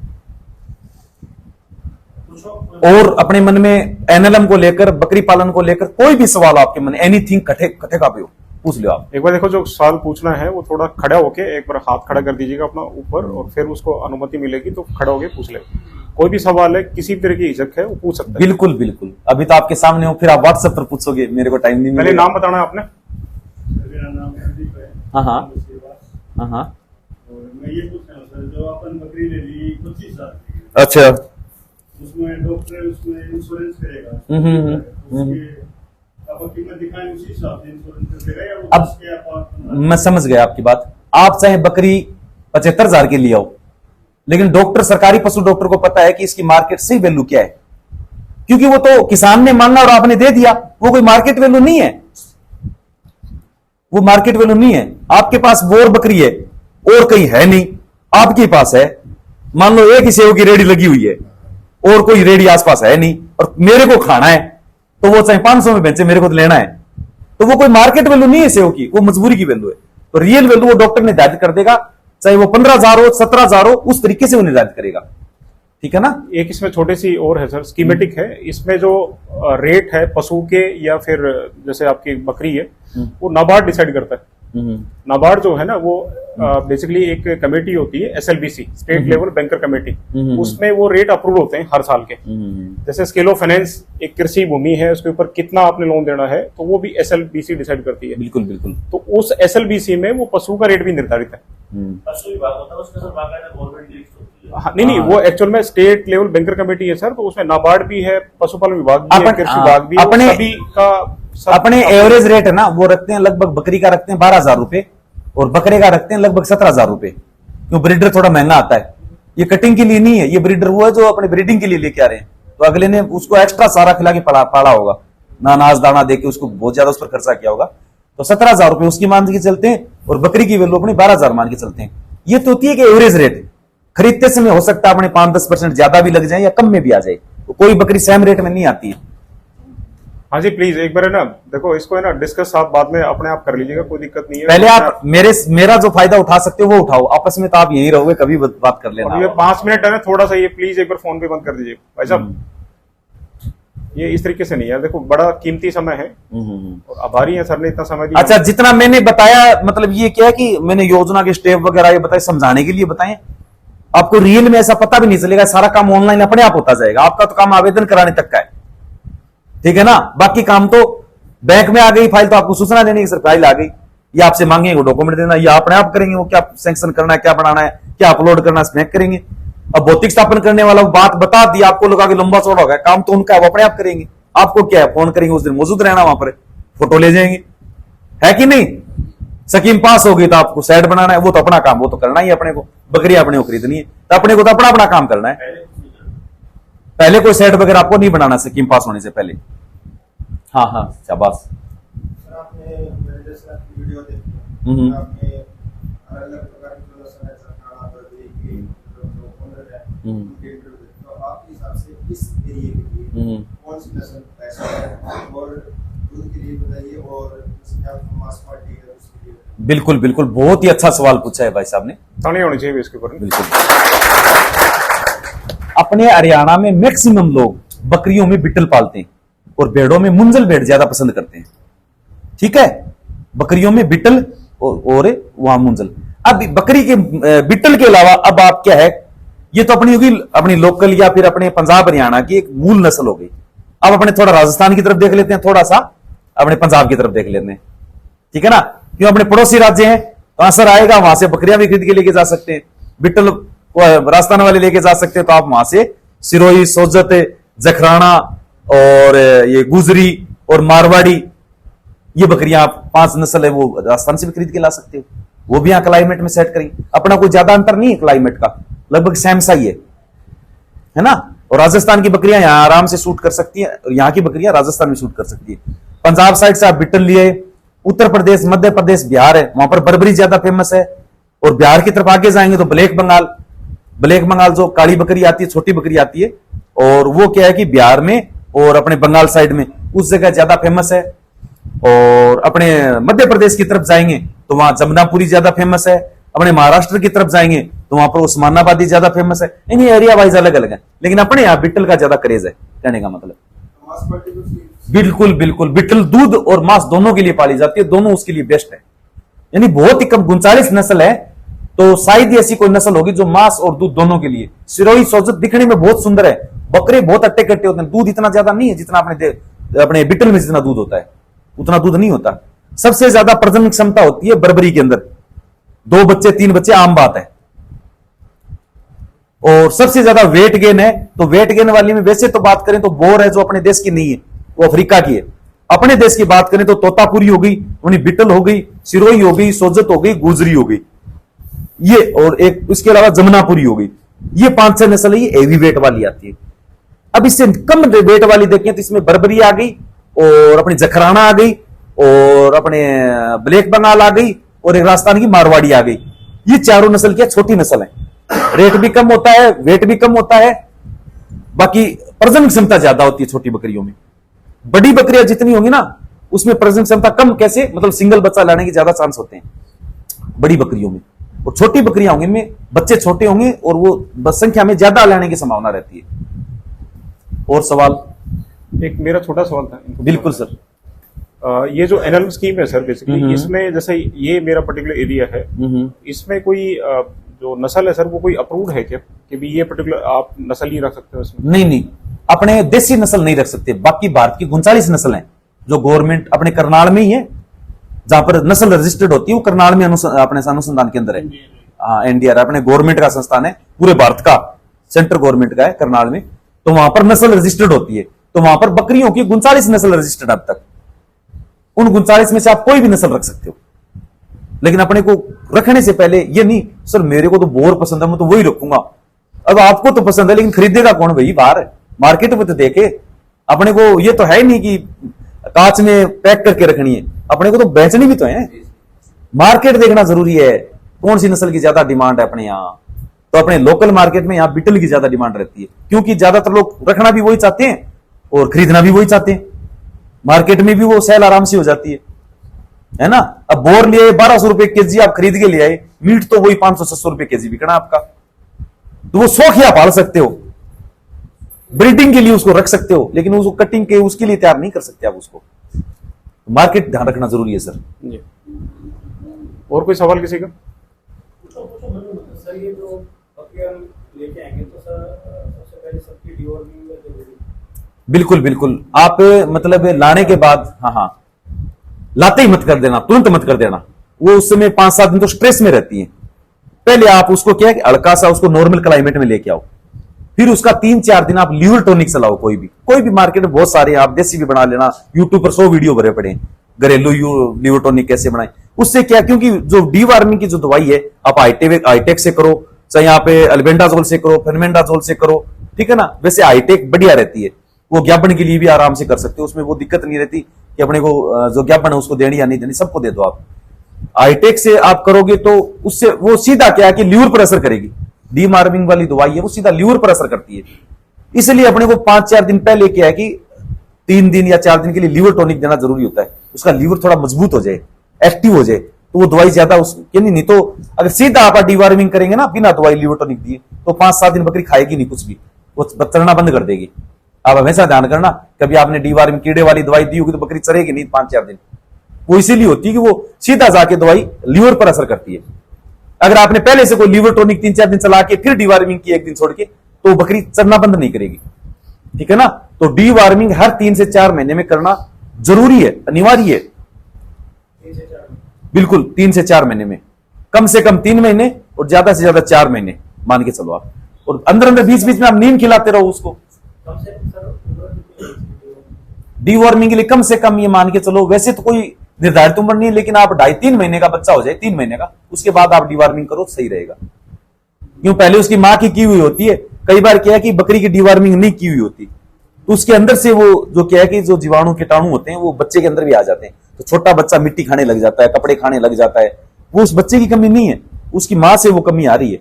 और अपने मन में NLM को लेकर, बकरी पालन को लेकर कोई भी सवाल आपके मन, एनीथिंग कटे का भी हो, पूछ लो आप। एक बार देखो, जो सवाल पूछना है वो थोड़ा खड़ा होके एक बार हाथ खड़ा कर दीजिएगा अपना ऊपर, और फिर उसको अनुमति मिलेगी तो खड़ा होके पूछ ले। कोई भी सवाल है, किसी भी तरह की हिचक है, वो पूछ सकते हैं। बिल्कुल बिल्कुल, अभी तो आपके सामने हो, फिर आप व्हाट्सएप पर पूछोगे, मेरे को टाइम नहीं पहले मिलेगा। नाम बताना है आपने। मेरा नाम संदीप है। हाँ हाँ और हाँ, मैं ये पूछ रहा हूँ सर, जो अपन बकरी ले ली 25 साल की, अच्छा, उसमें डॉक्टर उसमें इंश्योरेंस करेगा, अब कीमत दिखाएं उसी हिसाब से इंश्योरेंस करेगा, या वो अब बस के आप मैं समझ गया आपकी बात। आप चाहे बकरी 75,000 की ले आओ, लेकिन डॉक्टर, सरकारी पशु डॉक्टर को पता है कि इसकी मार्केट से वैल्यू क्या है, क्योंकि वो तो किसान ने मांगा और आपने दे दिया, वो कोई मार्केट वैल्यू नहीं है, वो मार्केट वैल्यू नहीं है। आपके पास बोर बकरी है और कहीं है नहीं, आपके पास है, मान लो एक ही सेव की रेडी लगी हुई है और कोई रेडी आसपास है नहीं, और मेरे को खाना है, तो वो चाहे 500 में बेचे, मेरे को तो लेना है, तो वो कोई मार्केट वैल्यू नहीं है सेव की, वो मजबूरी की वैल्यू है। तो रियल वैल्यू वो डॉक्टर निर्धारित कर देगा, चाहे वो 15,000 हो, 17,000 हो, उस तरीके से वो निर्धारित करेगा, ठीक है ना। एक इसमें छोटी सी और है सर, स्कीमेटिक है, इसमें जो रेट है पशु के या फिर जैसे आपकी बकरी है, वो नाबार्ड डिसाइड करता है। नाबार्ड जो है ना वो बेसिकली एक कमेटी होती है SLBC, state level banker committee, उसमें वो रेट अप्रूव होते हैं हर साल के। जैसे स्केल ऑफ फाइनेंस, एक कृषि भूमि है उसके ऊपर कितना आपने लोन देना है, तो वो भी SLBC डिसाइड करती है। बिल्कुल बिल्कुल। तो उस SLBC में वो पशु का रेट भी निर्धारित है। पशु विभाग होता है, उसके साथ बाकायदा गवर्नमेंट लिस्ट होती है। हाँ, नहीं वो एक्चुअल में स्टेट लेवल बैंकर कमेटी है सर, तो उसमें नाबार्ड भी है, पशुपालन विभाग भी है, कृषि विभाग भी है, सभी का अपने एवरेज रेट है ना वो रखते हैं लगभग, बकरी का रखते हैं 12,000 रुपए और बकरे का रखते हैं लगभग 17,000 रुपए, क्यों ब्रीडर थोड़ा महंगा आता है। ये कटिंग के लिए नहीं है, ये ब्रीडर वो है जो अपने ब्रीडिंग के लिए लेके आ रहे हैं, तो अगले ने उसको एक्स्ट्रा सारा खिला के पाला होगा ना, अनाज दाना देके उसको बहुत ज्यादा उस पर खर्चा किया होगा, तो 17,000 रुपए उसकी मान के चलते हैं और बकरी की वैल्यू अपनी 12,000 मान के चलते हैं। ये तो होती है कि एवरेज रेट, खरीदते समय हो सकता है अपने 5-10% ज्यादा भी लग जाए या कम में भी आ जाए, तो कोई बकरी सेम रेट में नहीं आती है। हाँ जी प्लीज एक बार है ना, देखो इसको है ना डिस्कस आप बाद में अपने आप कर लीजिएगा, कोई दिक्कत नहीं है। पहले आप मेरा जो फायदा उठा सकते हो वो उठाओ, आपस में तो आप यहीं रहोगे, कभी बात कर लेना। ये 5 मिनट है ना, थोड़ा सा ये प्लीज एक बार फोन पे बंद कर दीजिए भाई साहब, ये इस तरीके से नहीं है, देखो बड़ा कीमती समय है और आभारी है सर ने इतना समय दिया। अच्छा, जितना मैंने बताया मतलब ये क्या है कि मैंने योजना के स्टेप वगैरह ये बताए, समझाने के लिए बताएं, आपको रियल में ऐसा पता भी नहीं चलेगा, सारा काम ऑनलाइन अपने आप होता जाएगा, आपका तो काम आवेदन कराने तक का है, ठीक है ना। बाकी काम तो बैंक में आ गई फाइल, तो आपको सूचना देने की सर फाइल आ गई, ये आपसे मांगेंगे वो डॉक्यूमेंट देना, ये अपने आप करेंगे, वो क्या सैंक्शन करना है, क्या बनाना है, क्या अपलोड करना है, स्मैक करेंगे। अब भौतिक स्थापन करने वाला बात बता दी आपको, लगा कि लंबा चौड़ा होगा, काम तो उनका है, वो अपने आप करेंगे। आपको क्या है, फोन करेंगे, उस दिन मौजूद रहना वहां पर, फोटो ले जाएंगे, है कि नहीं। स्कीम पास हो गई तो आपको सेट बनाना है, वो तो अपना काम, वो तो करना ही अपने को, बकरी अपने को खरीदनी है तो अपने को तो अपना अपना काम करना है। पहले कोई सेट वगैरह आपको नहीं बनाना स्कीम पास होने से पहले। हाँ हाँ शाबाश। सर आपने मेरे जैसा वीडियो देखी, आपने अलग-अलग प्रकार के प्रदर्शन है, खाना बर्तन की जो ओनर है उनके इंटरव्यू, तो आपके हिसाब से इस एरिया के लिए कौन सी नस्ल बेस्ट है, और दूध के लिए बताइए, और इसमें आप मांस पार्टी है उसके लिए। बिल्कुल बिल्कुल, बहुत ही अच्छा सवाल पूछा है भाई साहब ने, ताने होनी चाहिए इसके ऊपर। बिल्कुल। अपने हरियाणा में मैक्सिमम लोग बकरियों में बिट्टल पालते हैं और भेड़ों में मुंजल भेड़ ज्यादा पसंद करते हैं, ठीक है। बकरियों में बिट्टल और वहां मुंजल। अब बकरी के बिट्टल के अलावा अब आप क्या है, ये तो अपनी होगी अपनी लोकल या फिर अपने पंजाब हरियाणा की एक मूल नस्ल हो गई। अब अपने थोड़ा राजस्थान की तरफ देख लेते हैं, थोड़ा सा अपने पंजाब की तरफ देख लेते हैं, ठीक है ना। क्यों, अपने पड़ोसी राज्य हैं तो असर आएगा, वहां से बकरियां भी खरीद के लेके जा सकते हैं, बिट्टल राजस्थान वाले लेके जा सकते हैं, तो आप वहां से सिरोही, सोजत, जखराना और ये गुजरी और मारवाड़ी, ये बकरियां आप 5 नस्ल है वो राजस्थान से भी खरीद के ला सकते हो, वो भी यहाँ क्लाइमेट में सेट करेंगे। अपना कोई ज्यादा अंतर नहीं है क्लाइमेट का, लगभग सेम सा ही है ना। और राजस्थान की बकरियां यहाँ आराम से शूट कर सकती है और यहाँ की बकरियां राजस्थान में शूट कर सकती है। पंजाब साइड से आप बिट्टल लिए, उत्तर प्रदेश, मध्य प्रदेश, बिहार है, वहां पर बर्बरी ज्यादा फेमस है। और बिहार की तरफ आगे जाएंगे तो ब्लैक बंगाल जो काली बकरी आती है, छोटी बकरी आती है, और वो क्या है कि बिहार में और अपने बंगाल साइड में उस जगह ज्यादा फेमस है। और अपने मध्य प्रदेश की तरफ जाएंगे तो वहां जमनापुरी ज्यादा फेमस है। अपने महाराष्ट्र की तरफ जाएंगे तो वहां पर उस्मानाबादी ज्यादा फेमस है। यानी एरिया वाइज अलग अलग है, लेकिन अपने यहाँ बिट्टल का ज्यादा क्रेज है, कहने का मतलब। मांस पार्टी तो बिल्कुल बिल्कुल, बिट्टल दूध और मांस दोनों के लिए पाली जाती है, दोनों उसके लिए बेस्ट है। यानी बहुत ही कम 39 नस्ल है, तो शायद ऐसी कोई नस्ल होगी जो मांस और दूध दोनों के लिए। सिरोही, सोजत दिखने में बहुत सुंदर है, बकरे बहुत अट्टे कट्टे होते हैं, दूध इतना ज्यादा नहीं है जितना अपने बिट्टल में जितना दूध होता है उतना दूध नहीं होता। सबसे ज्यादा प्रजनन क्षमता होती है बर्बरी के अंदर, 2 बच्चे 3 बच्चे आम बात है। और सबसे ज्यादा वेट गेन है, तो वेट गेन वाली में वैसे तो बात करें तो बोर है जो अपने देश की नहीं है, वो अफ्रीका की है। अपने देश की बात करें तो तोतापुरी हो गई, बिट्टल हो गई, सिरोही हो गई, सोजत हो गई, गुजरी हो गई, ये, और एक इसके अलावा जमुनापुरी हो गई। ये 5-6 नस्ल ये हेवी वेट वाली आती है। अब इससे कम वेट वाली देखें तो इसमें बर्बरी आ गई, और अपनी जखराना आ गई, और अपने ब्लैक बंगाल आ गई, और एक राजस्थान की मारवाड़ी आ गई। ये चारों नस्ल की छोटी नस्ल है, रेट भी कम होता है, वेट भी कम होता है, बाकी प्रजनन क्षमता ज्यादा होती है छोटी बकरियों में। बड़ी बकरियां जितनी होंगी ना उसमें प्रजनन क्षमता कम, कैसे मतलब सिंगल बच्चा लाने के ज्यादा चांस होते हैं बड़ी बकरियों में, और छोटी बकरियां होंगी इनमें बच्चे छोटे होंगे और वो संख्या में ज्यादा लाने की संभावना रहती है। और सवाल? एक मेरा छोटा सवाल था। बिल्कुल सर। ये जो एनएल स्कीम है सर बेसिकली, इसमें जैसे ये मेरा पर्टिकुलर एरिया है, इसमें कोई जो नस्ल है सर वो कोई अप्रूव्ड है क्या कि भी ये पर्टिकुलर आप नस्ल ही रख सकते हो इसमें? नहीं नहीं, अपने देसी नस्ल नहीं रख सकते। बाकी भारत की 39 नस्ल हैं जो गवर्नमेंट अपने करनाल में ही है, जहां पर नस्ल रजिस्टर्ड होती है वो करनाल में अपने अनुसंधान केंद्र है। हाँ, एनडीआर अपने गवर्नमेंट का संस्थान है, पूरे भारत का सेंट्रल गवर्नमेंट का है करनाल में। तो वहां पर नस्ल रजिस्टर्ड होती है, तो वहां पर बकरियों की 39 नस्ल रजिस्टर्ड अब तक। उन 39 में से आप कोई भी नस्ल रख सकते हो, लेकिन अपने को रखने से पहले ये नहीं सर मेरे को तो बोर पसंद है मैं तो वही रखूंगा। अब आपको तो पसंद है लेकिन खरीदेगा कौन भाई? बाहर मार्केट में तो देखे। अपने को ये तो है नहीं कि कांच में पैक करके रखनी है, अपने को तो बेचनी भी तो है। मार्केट देखना जरूरी है, कौन सी नस्ल की ज्यादा डिमांड है अपने यहाँ। तो अपने लोकल मार्केट में यहाँ बीटल की ज्यादा डिमांड रहती है, क्योंकि ज्यादातर लोग रखना भी वही चाहते हैं और खरीदना भी वही चाहते हैं। मार्केट में भी वो सेल आराम से हो जाती है ना। अब बोर लिए 1200 रुपए केजी आप खरीद के ले आए, मीट तो वही 500-600 रुपए केजी बिकना आपका। तो वो शौक ही आप पाल सकते हो, ब्रीडिंग के लिए उसको रख सकते हो, लेकिन उसको कटिंग के उसके लिए तैयार नहीं कर सकते आप उसको। मार्केट ध्यान रखना जरूरी है सर जी। और कोई सवाल किसी का? सर ये जो बकरियां लेके आएंगे तो सर सबसे पहले सबकी डिवॉर्मिंग जरूरी? बिल्कुल बिल्कुल। आप मतलब लाने के बाद हाँ लाते ही मत कर देना, तुरंत मत कर देना। वो उस समय 5-7 दिन तो स्ट्रेस में रहती है। पहले आप उसको क्या है कि हल्का सा उसको नॉर्मल क्लाइमेट में लेके आओ, फिर उसका 3-4 दिन आप लीवर टॉनिक चलाओ। कोई भी मार्केट में बहुत सारे, आप देसी भी बना लेना, यूट्यूब पर 100 वीडियो भरे पड़े घरेलू लीवर टॉनिक कैसे बनाए। उससे क्या, क्योंकि जो डीवार्मिंग की जो दवाई है आप हाईटेक से करो, चाहे यहाँ पे अल्बेंडाजोल से करो, फेनमेंडाजोल से करो, ठीक है ना। वैसे हाईटेक बढ़िया रहती है, वो ज्ञापन के लिए भी आराम से कर सकते हो, उसमें वो दिक्कत नहीं रहती कि अपने को जो ज्ञापन है उसको देनी या नहीं देनी, सबको दे दो आप। हाईटेक से आप करोगे तो उससे वो सीधा क्या है कि लीवर पर असर करेगी। डीवार्मिंग वाली दवाई है वो सीधा लीवर पर असर करती है, इसलिए अपने को 5-4 दिन पहले क्या है कि 3 दिन या 4 दिन के लिए लीवर टॉनिक देना जरूरी होता है। उसका लीवर थोड़ा मजबूत हो जाए, एक्टिव हो जाए, तो वो दवाई ज्यादा नहीं तो अगर सीधा आप डीवार्मिंग करेंगे ना बिना दवाई लीवर टॉनिक दिए तो 5-7 दिन बकरी खाएगी नहीं कुछ भी, वो चरना बंद कर देगी। आप हमेशा ध्यान करना, कभी आपने डीवार्मिंग कीड़े वाली दवाई दी होगी तो बकरी चरेगी नहीं 5-4 दिन। वो इसीलिए होती है कि वो सीधा जाके दवाई लीवर पर असर करती है। अगर आपने पहले से कोई लीवर टॉनिक 3-4 दिन चला के फिर डीवार्मिंग की 1 दिन छोड़ के, तो बकरी चरना बंद नहीं करेगी, ठीक है ना। तो डीवार्मिंग हर 3 से 4 महीने में करना जरूरी है, अनिवार्य है। 3 से 4 बिल्कुल 3 से 4 महीने में, कम से कम 3 महीने और ज्यादा से ज्यादा 4 महीने मान के चलो आप। और अंदर बीच बीच में आप नीम खिलाते रहो उसको। कम से कम सर डीवार्मिंग के लिए कम से कम ये मान के चलो, वैसे तो कोई निर्धारित उम्र नहीं है, लेकिन आप 2.5-3 महीने का बच्चा हो जाए, 3 महीने का, उसके बाद आप डीवार्मिंग करो, सही रहेगा। क्यों, पहले उसकी मां की हुई होती है। कई बार क्या है कि बकरी की डीवार्मिंग नहीं की हुई होती, तो उसके अंदर से वो जो क्या है कि जो जीवाणु कीटाणु होते हैं वो बच्चे के अंदर भी आ जाते हैं। तो छोटा बच्चा मिट्टी खाने लग जाता है, कपड़े खाने लग जाता है। वो उस बच्चे की कमी नहीं है, उसकी मां से वो कमी आ रही है,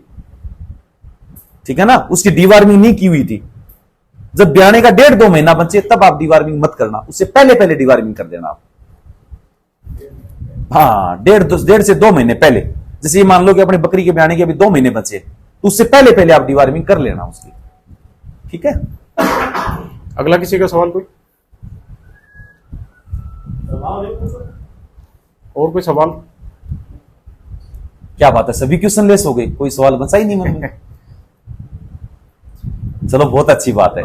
ठीक है ना। उसकी डीवार्मिंग नहीं की हुई थी। जब ब्याने का 1.5-2 महीना बचे तब आप डीवार्मिंग मत करना, उससे पहले डीवार्मिंग कर देना आप। हाँ, 1.5 से 2 महीने पहले। जैसे ये मान लो कि अपने बकरी के ब्याने के अभी 2 महीने बचे, तो उससे पहले आप डीवार्मिंग कर लेना उसकी, ठीक है। अगला किसी का सवाल कोई? और कोई सवाल? क्या बात है, सभी क्वेश्चन लेस हो गए, कोई सवाल बचा ही नहीं मन में। चलो बहुत अच्छी बात है।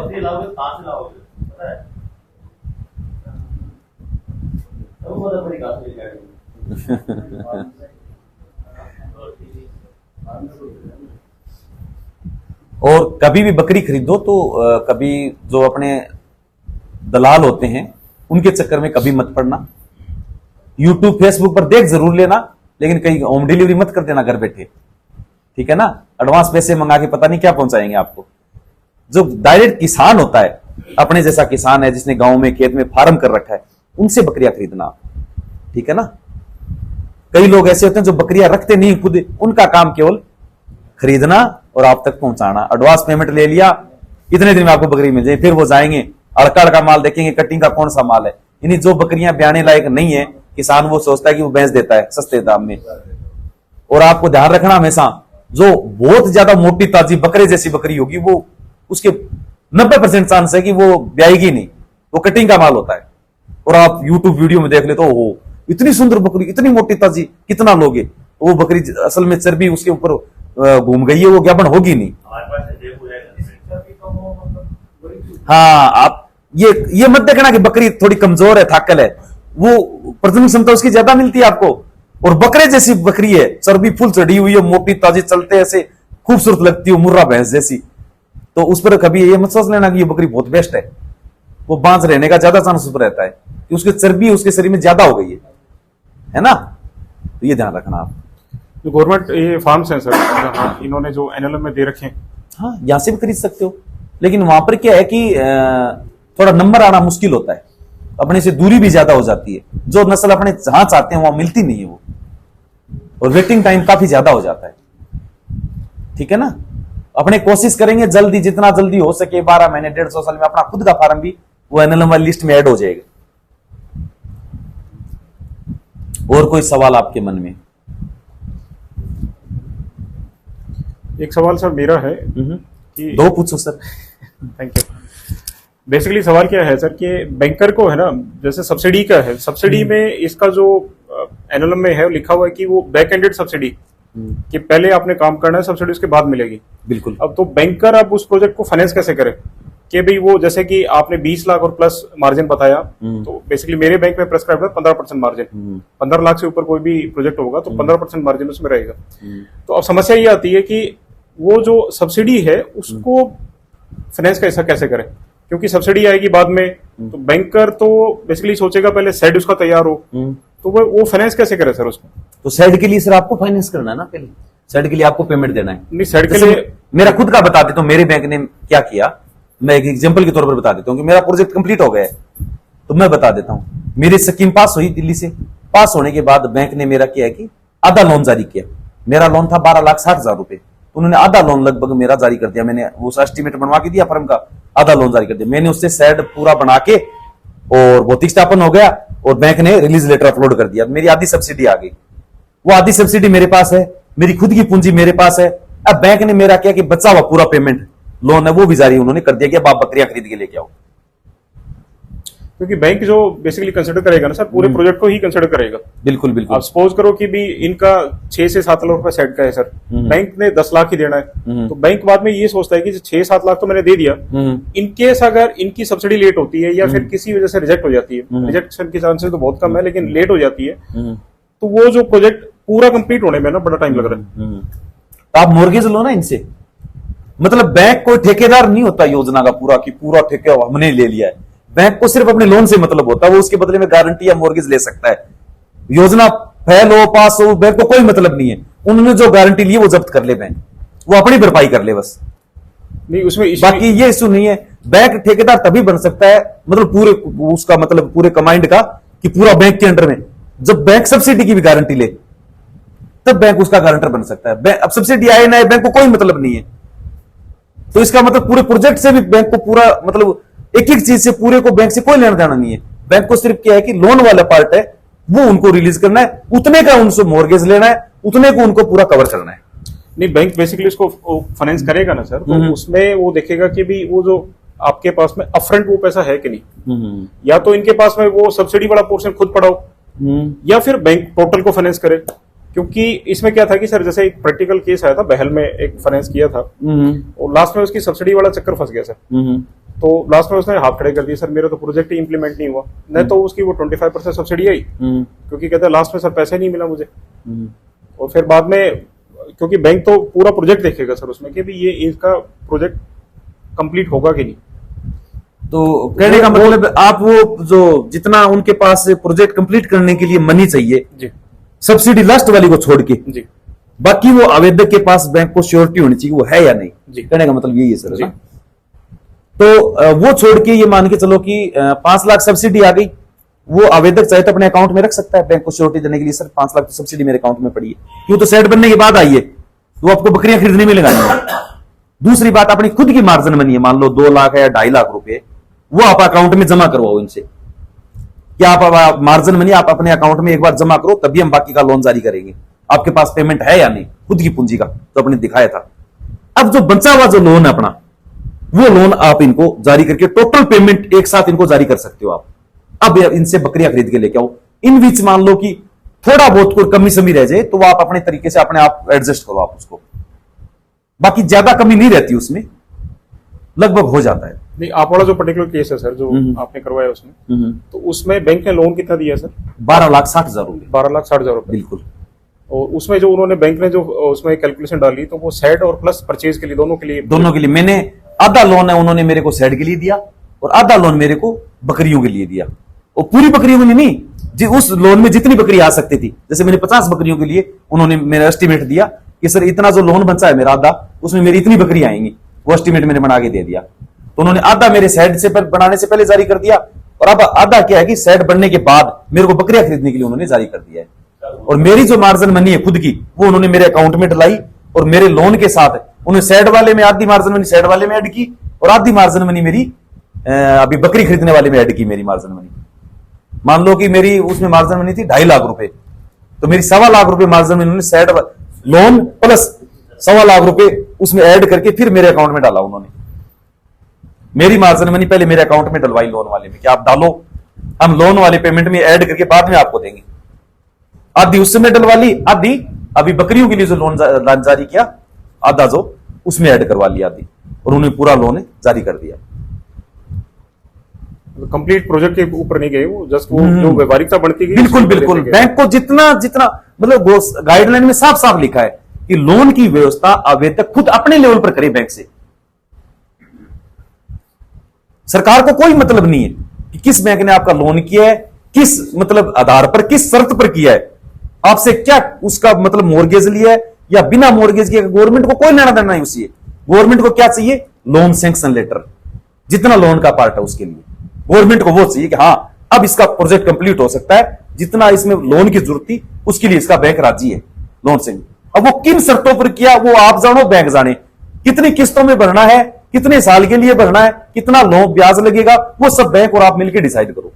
और कभी भी बकरी खरीदो तो कभी जो अपने दलाल होते हैं उनके चक्कर में कभी मत पड़ना। यूट्यूब फेसबुक पर देख जरूर लेना, लेकिन कहीं होम डिलीवरी मत कर देना घर बैठे, ठीक है ना। एडवांस पैसे मंगा के पता नहीं क्या पहुंचाएंगे आपको। जो डायरेक्ट किसान होता है, अपने जैसा किसान है जिसने गांव में खेत में फार्म कर रखा है, उनसे बकरियां खरीदना, ठीक है ना। कई लोग ऐसे होते हैं जो बकरियां रखते नहीं खुद, उनका काम केवल खरीदना और आप तक पहुंचाना। एडवांस पेमेंट ले लिया, इतने दिन में आपको बकरी मिल जाए, फिर वो जाएंगे अड़का माल देखेंगे, कटिंग का कौन सा माल है। यानी जो बकरियां ब्याने लायक नहीं है, किसान वो सोचता है कि वो बेच देता है सस्ते दाम में। और आपको ध्यान रखना हमेशा, जो बहुत ज्यादा मोटी ताजी बकरे जैसी बकरी होगी वो उसके 90% चांस है कि वो ब्याएगी नहीं, वो कटिंग का माल होता है। और आप यूट्यूब वीडियो में देख ले तो हो इतनी सुंदर बकरी, इतनी मोटी ताजी, कितना लोगे? वो बकरी असल में चर्बी उसके ऊपर घूम गई है, वो ज्ञापन होगी नहीं। हाँ, आप ये मत देखना कि बकरी थोड़ी कमजोर है, थाकल है, वो प्रजनन क्षमता उसकी ज्यादा मिलती है आपको। और बकरे जैसी बकरी है, चर्बी फुल चढ़ी हुई है, मोटी ताजी, चलते ऐसे खूबसूरत लगती है, मुर्रा भैंस जैसी। तो उस पर कभी ये मत सोच लेना कि ये बकरी बहुत बेस्ट है। वो बांझ रहने का ज्यादा चांस उस पर रहता है कि उसकी चर्बी उसके शरीर में ज्यादा हो गई है ना। तो ये ध्यान रखना आप। जो गवर्नमेंट ये फार्म्स हैं सर, हाँ, इन्होंने जो एनएलएम में दे रखे हैं, हाँ, यहां से भी खरीद सकते हो, लेकिन वहां पर क्या है कि थोड़ा नंबर आना मुश्किल होता है, अपने से दूरी भी ज्यादा हो जाती है। जो नस्ल अपने जहां चाहते हैं वहां मिलती नहीं है वो, और वेटिंग टाइम काफी ज्यादा हो जाता है। ठीक है ना। अपने कोशिश करेंगे जल्दी, जितना जल्दी हो सके 12 महीने 150 साल में अपना खुद का फार्म भी वो एनएलएम वाली लिस्ट में ऐड हो जाएगा। और कोई सवाल आपके मन में? एक सवाल सर मेरा है कि दो पूछो सर। Thank you. बेसिकली सवाल क्या है सर कि बैंकर को है ना, जैसे सब्सिडी का है, सब्सिडी में इसका जो एनएलएम में है लिखा हुआ है कि वो बैक एंडेड सब्सिडी, कि पहले आपने काम करना है, सब्सिडी उसके बाद मिलेगी। बिल्कुल। अब तो बैंकर अब उस प्रोजेक्ट को फाइनेंस कैसे करे कि भाई वो जैसे कि आपने 20 लाख और प्लस मार्जिन बताया, तो बेसिकली मेरे बैंक में प्रेस्क्राइब है 15% मार्जिन। 15 लाख से ऊपर कोई भी प्रोजेक्ट होगा तो 15% मार्जिन उसमें रहेगा। तो अब समस्या ये आती है कि वो जो सब्सिडी है उसको फाइनेंस कैसा कैसे करे, क्योंकि सब्सिडी आएगी बाद में, तो बैंकर तो बेसिकली सोचेगा पहले सेड उसका तैयार हो, तो वो फाइनेंस कैसे करे सर उसको? तो सेड के लिए सर आपको फाइनेंस करना है ना, पहले सेड के लिए आपको पेमेंट देना है। नहीं, सेड के जैसे लिए मेरा खुद का बता देता हूँ, मेरे बैंक ने क्या किया, मैं एक एग्जांपल के तौर पर बता देता हूँ कि मेरा प्रोजेक्ट कंप्लीट हो गया है, तो मैं बता देता हूँ। मेरी स्कीम पास हुई दिल्ली से, पास होने के बाद बैंक ने मेरा किया है कि आधा लोन जारी किया। मेरा लोन था 12,60,000 रुपए, तो उन्होंने आधा लोन लगभग मेरा जारी कर दिया। मैंने उस एस्टीमेट बनवा के दिया फर्म का, आधा लोन जारी कर दिया। मैंने उससे सेड पूरा बना के और भौतिक स्थापन हो गया, और बैंक ने रिलीज लेटर अपलोड कर दिया। मेरी आधी सब्सिडी आ गई। वो आधी सब्सिडी मेरे पास है, मेरी खुद की पूंजी मेरे पास है। अब बैंक ने मेरा क्या कि बचा हुआ पूरा पेमेंट लोन है वो भी जारी उन्होंने कर दिया कि अब आप बकरियां खरीद के लेके आओ। क्योंकि बैंक जो बेसिकली कंसिडर करेगा ना सर, पूरे प्रोजेक्ट को ही कंसिडर करेगा। बिल्कुल बिल्कुल। आप सपोज करो कि भी इनका 6 से 7 लाख रुपए सेट का है सर, बैंक ने 10 लाख ही देना है, तो बैंक बाद में ये सोचता है कि 6-7 लाख तो मैंने दे दिया, इनकेस अगर इनकी सब्सिडी लेट होती है या फिर किसी वजह से रिजेक्ट हो जाती है, रिजेक्शन के चांसेस तो बहुत कम है लेकिन लेट हो जाती है, तो वो जो प्रोजेक्ट पूरा कंप्लीट होने में ना बड़ा टाइम लग रहा है। तो आप मोर्गेज लो ना इनसे, मतलब बैंक कोई ठेकेदार नहीं होता योजना का पूरा कि पूरा ठेका हमने ले लिया है। बैंक को सिर्फ अपने लोन से मतलब होता है, वो उसके बदले में गारंटी या मोर्गेज ले सकता है। योजना फेल हो पास हो बैंक को कोई मतलब नहीं है, उन्होंने जो गारंटी ली वो जब्त कर ले बैंक, वो अपनी भरपाई कर ले बस। नहीं उसमें बाकी ये इशू नहीं है। बैंक ठेकेदार तभी बन सकता है, मतलब पूरे उसका मतलब पूरे कमांड का कि पूरा बैंक के अंडर में, जब बैंक सब्सिडी की भी गारंटी ले तब बैंक उसका गारंटर बन सकता है। अब सब्सिडी आए ना आए बैंक को कोई मतलब नहीं है, तो इसका मतलब पूरे प्रोजेक्ट से भी बैंक को पूरा मतलब एक एक चीज से पूरे को बैंक से कोई लेना देना नहीं है। बैंक को सिर्फ क्या है कि लोन वाला पार्ट है वो उनको रिलीज करना है, उतने का उनसे मोर्गेज लेना है, उतने को उनको पूरा कवर करना है। नहीं, बैंक बेसिकली उसको फाइनेंस करेगा ना सर, तो उसमें वो देखेगा कि भी वो जो आपके पास में अपफ्रंट वो पैसा है कि नहीं, या तो इनके पास में वो सब्सिडी वाला पोर्शन खुद पड़ाओ, या फिर बैंक टोटल को फाइनेंस करे। क्योंकि इसमें क्या था कि सर जैसे एक प्रैक्टिकल केस आया था, बहल में एक फाइनेंस किया था और लास्ट में उसकी सब्सिडी वाला चक्कर फंस गया सर, तो लास्ट में उसने हाथ खड़े कर दिए, सर मेरा तो प्रोजेक्ट ही इंप्लीमेंट नहीं हुआ, नहीं तो उसकी वो 25% सब्सिडी आई, क्योंकि कहते हैं लास्ट में सर पैसे नहीं मिला मुझे। और फिर बाद में क्योंकि बैंक तो पूरा प्रोजेक्ट देखेगा सर उसमें कि भी ये इसका प्रोजेक्ट कंप्लीट होगा कि नहीं। तो कहने का मतलब आप वो जो जितना उनके पास प्रोजेक्ट कंप्लीट करने के लिए मनी चाहिए जी, सब्सिडी लास्ट वाली को छोड़ के जी, बाकी वो आवेदक के पास बैंक को श्योरिटी होनी चाहिए वो है या नहीं, जी, कहने का मतलब यही है सर ना। तो वो छोड़ के ये मान के चलो कि 5 लाख सब्सिडी आ गई, वो आवेदक चाहे तो अपने अकाउंट में रख सकता है बैंक को श्योरिटी देने के लिए, सर 5 लाख तो सब्सिडी मेरे अकाउंट में पड़ी है, क्यों तो सेट बनने के बाद आई है तो आपको बकरियां खरीदने में लगानी है। दूसरी बात अपनी खुद की मार्जिन मनी है, मान लो 2 लाख है या 2.5 लाख रुपए, वो आप अकाउंट में जमा करवाओ इनसे, क्या आप मार्जिन मनी आप अपने अकाउंट में एक बार जमा करो तभी हम बाकी का लोन जारी करेंगे। आपके पास पेमेंट है या नहीं खुद की पूंजी का तो आपने दिखाया था। अब जो बचा हुआ जो लोन है अपना, वो लोन आप इनको जारी करके टोटल पेमेंट एक साथ इनको जारी कर सकते हो आप, अब इनसे बकरियां खरीद के लेके आओ। इन बीच मान लो कि थोड़ा बहुत कोई कमी समी रह जाए तो वो आप अपने तरीके से अपने आप एडजस्ट करो आप उसको, बाकी ज्यादा कमी नहीं रहती उसमें, लगभग हो जाता है। नहीं, आप वाला जो पर्टिकुलर केस है सर जो आपने करवाया उसमें, तो उसमें बैंक ने लोन कितना दिया सर? 12,60,000 रुपए। 12,60,000 रुपए। बिल्कुल। और उसमें जो उन्होंने बैंक ने जो उसमें कैलकुलेशन डाली तो वो सेट और प्लस परचेज के लिए दोनों के लिए मैंने आधा लोन है उन्होंने मेरे को सेड के लिए दिया और आधा लोन मेरे को बकरियों के लिए दिया। और पूरी बकरियों के लिए नहीं जी, उस लोन में जितनी बकरी आ सकती थी, जैसे मैंने 50 बकरियों के लिए उन्होंने मेरा एस्टिमेट दिया कि सर इतना जो लोन बचा है मेरा आधा, उसमें मेरी इतनी बकरी आएंगी, वो एस्टिमेट मैंने बना के दे दिया। तो उन्होंने आधा मेरे सेड से बनाने से पहले जारी कर दिया और अब आधा क्या है कि सेड बनने के बाद मेरे को बकरियां खरीदने के लिए उन्होंने जारी कर दिया है। और मेरी जो मार्जिन मनी है खुद की वो उन्होंने मेरे अकाउंट में डलाई और मेरे लोन के साथ उन्होंने सेड वाले में आधी मार्जिन मनी सेड वाले में ऐड की और आधी मार्जिन मनी मेरी अभी बकरी खरीदने वाले में ऐड की। मेरी मार्जिन मनी मान लो कि मेरी उसमें मार्जिन मनी थी 2.5 लाख रुपए, तो मेरी 1.25 लाख रुपए मार्जिन मनी उन्होंने सेड लोन प्लस 1.25 लाख रुपए उसमें ऐड करके फिर मेरे अकाउंट में डाला उन्होंने। मेरी मार्जिन मनी पहले मेरे अकाउंट में डलवाई लोन वाले में कि आप डालो, हम लोन वाले पेमेंट में ऐड करके बाद में आपको देंगे। आधी उस समय डलवा ली, आधी अभी बकरियों के लिए जो लोन जारी किया आधा जो उसमें ऐड करवा लिया आधी, और उन्होंने पूरा लोन जारी कर दिया। कंप्लीट प्रोजेक्ट के ऊपर नहीं गए वो, जस्ट वो जो व्यवहारिकता बढ़ती गई। बिल्कुल बिल्कुल। बैंक को जितना जितना मतलब गाइडलाइन में साफ साफ लिखा है कि लोन की व्यवस्था आवेदक खुद अपने लेवल पर करे बैंक से। सरकार को कोई मतलब नहीं है कि किस बैंक ने आपका लोन किया है, किस मतलब आधार पर, किस शर्त पर किया है, आपसे क्या उसका मतलब मोर्गेज लिया है या बिना मोर्गेज के। गवर्नमेंट को कोई लेना देना नहीं उससे। गवर्नमेंट को क्या चाहिए? लोन सैंक्शन लेटर, जितना लोन का पार्ट है उसके लिए गवर्नमेंट को वो चाहिए कि हाँ अब इसका प्रोजेक्ट कंप्लीट हो सकता है, जितना इसमें लोन की जरूरत थी उसके लिए इसका बैंक राजी है लोन से। अब वो किन शर्तों पर किया वो आप जानो, बैंक जाने। कितनी किस्तों में भरना है, कितने साल के लिए भरना है, कितना लोन ब्याज लगेगा, वो सब बैंक और आप मिलकर डिसाइड करो।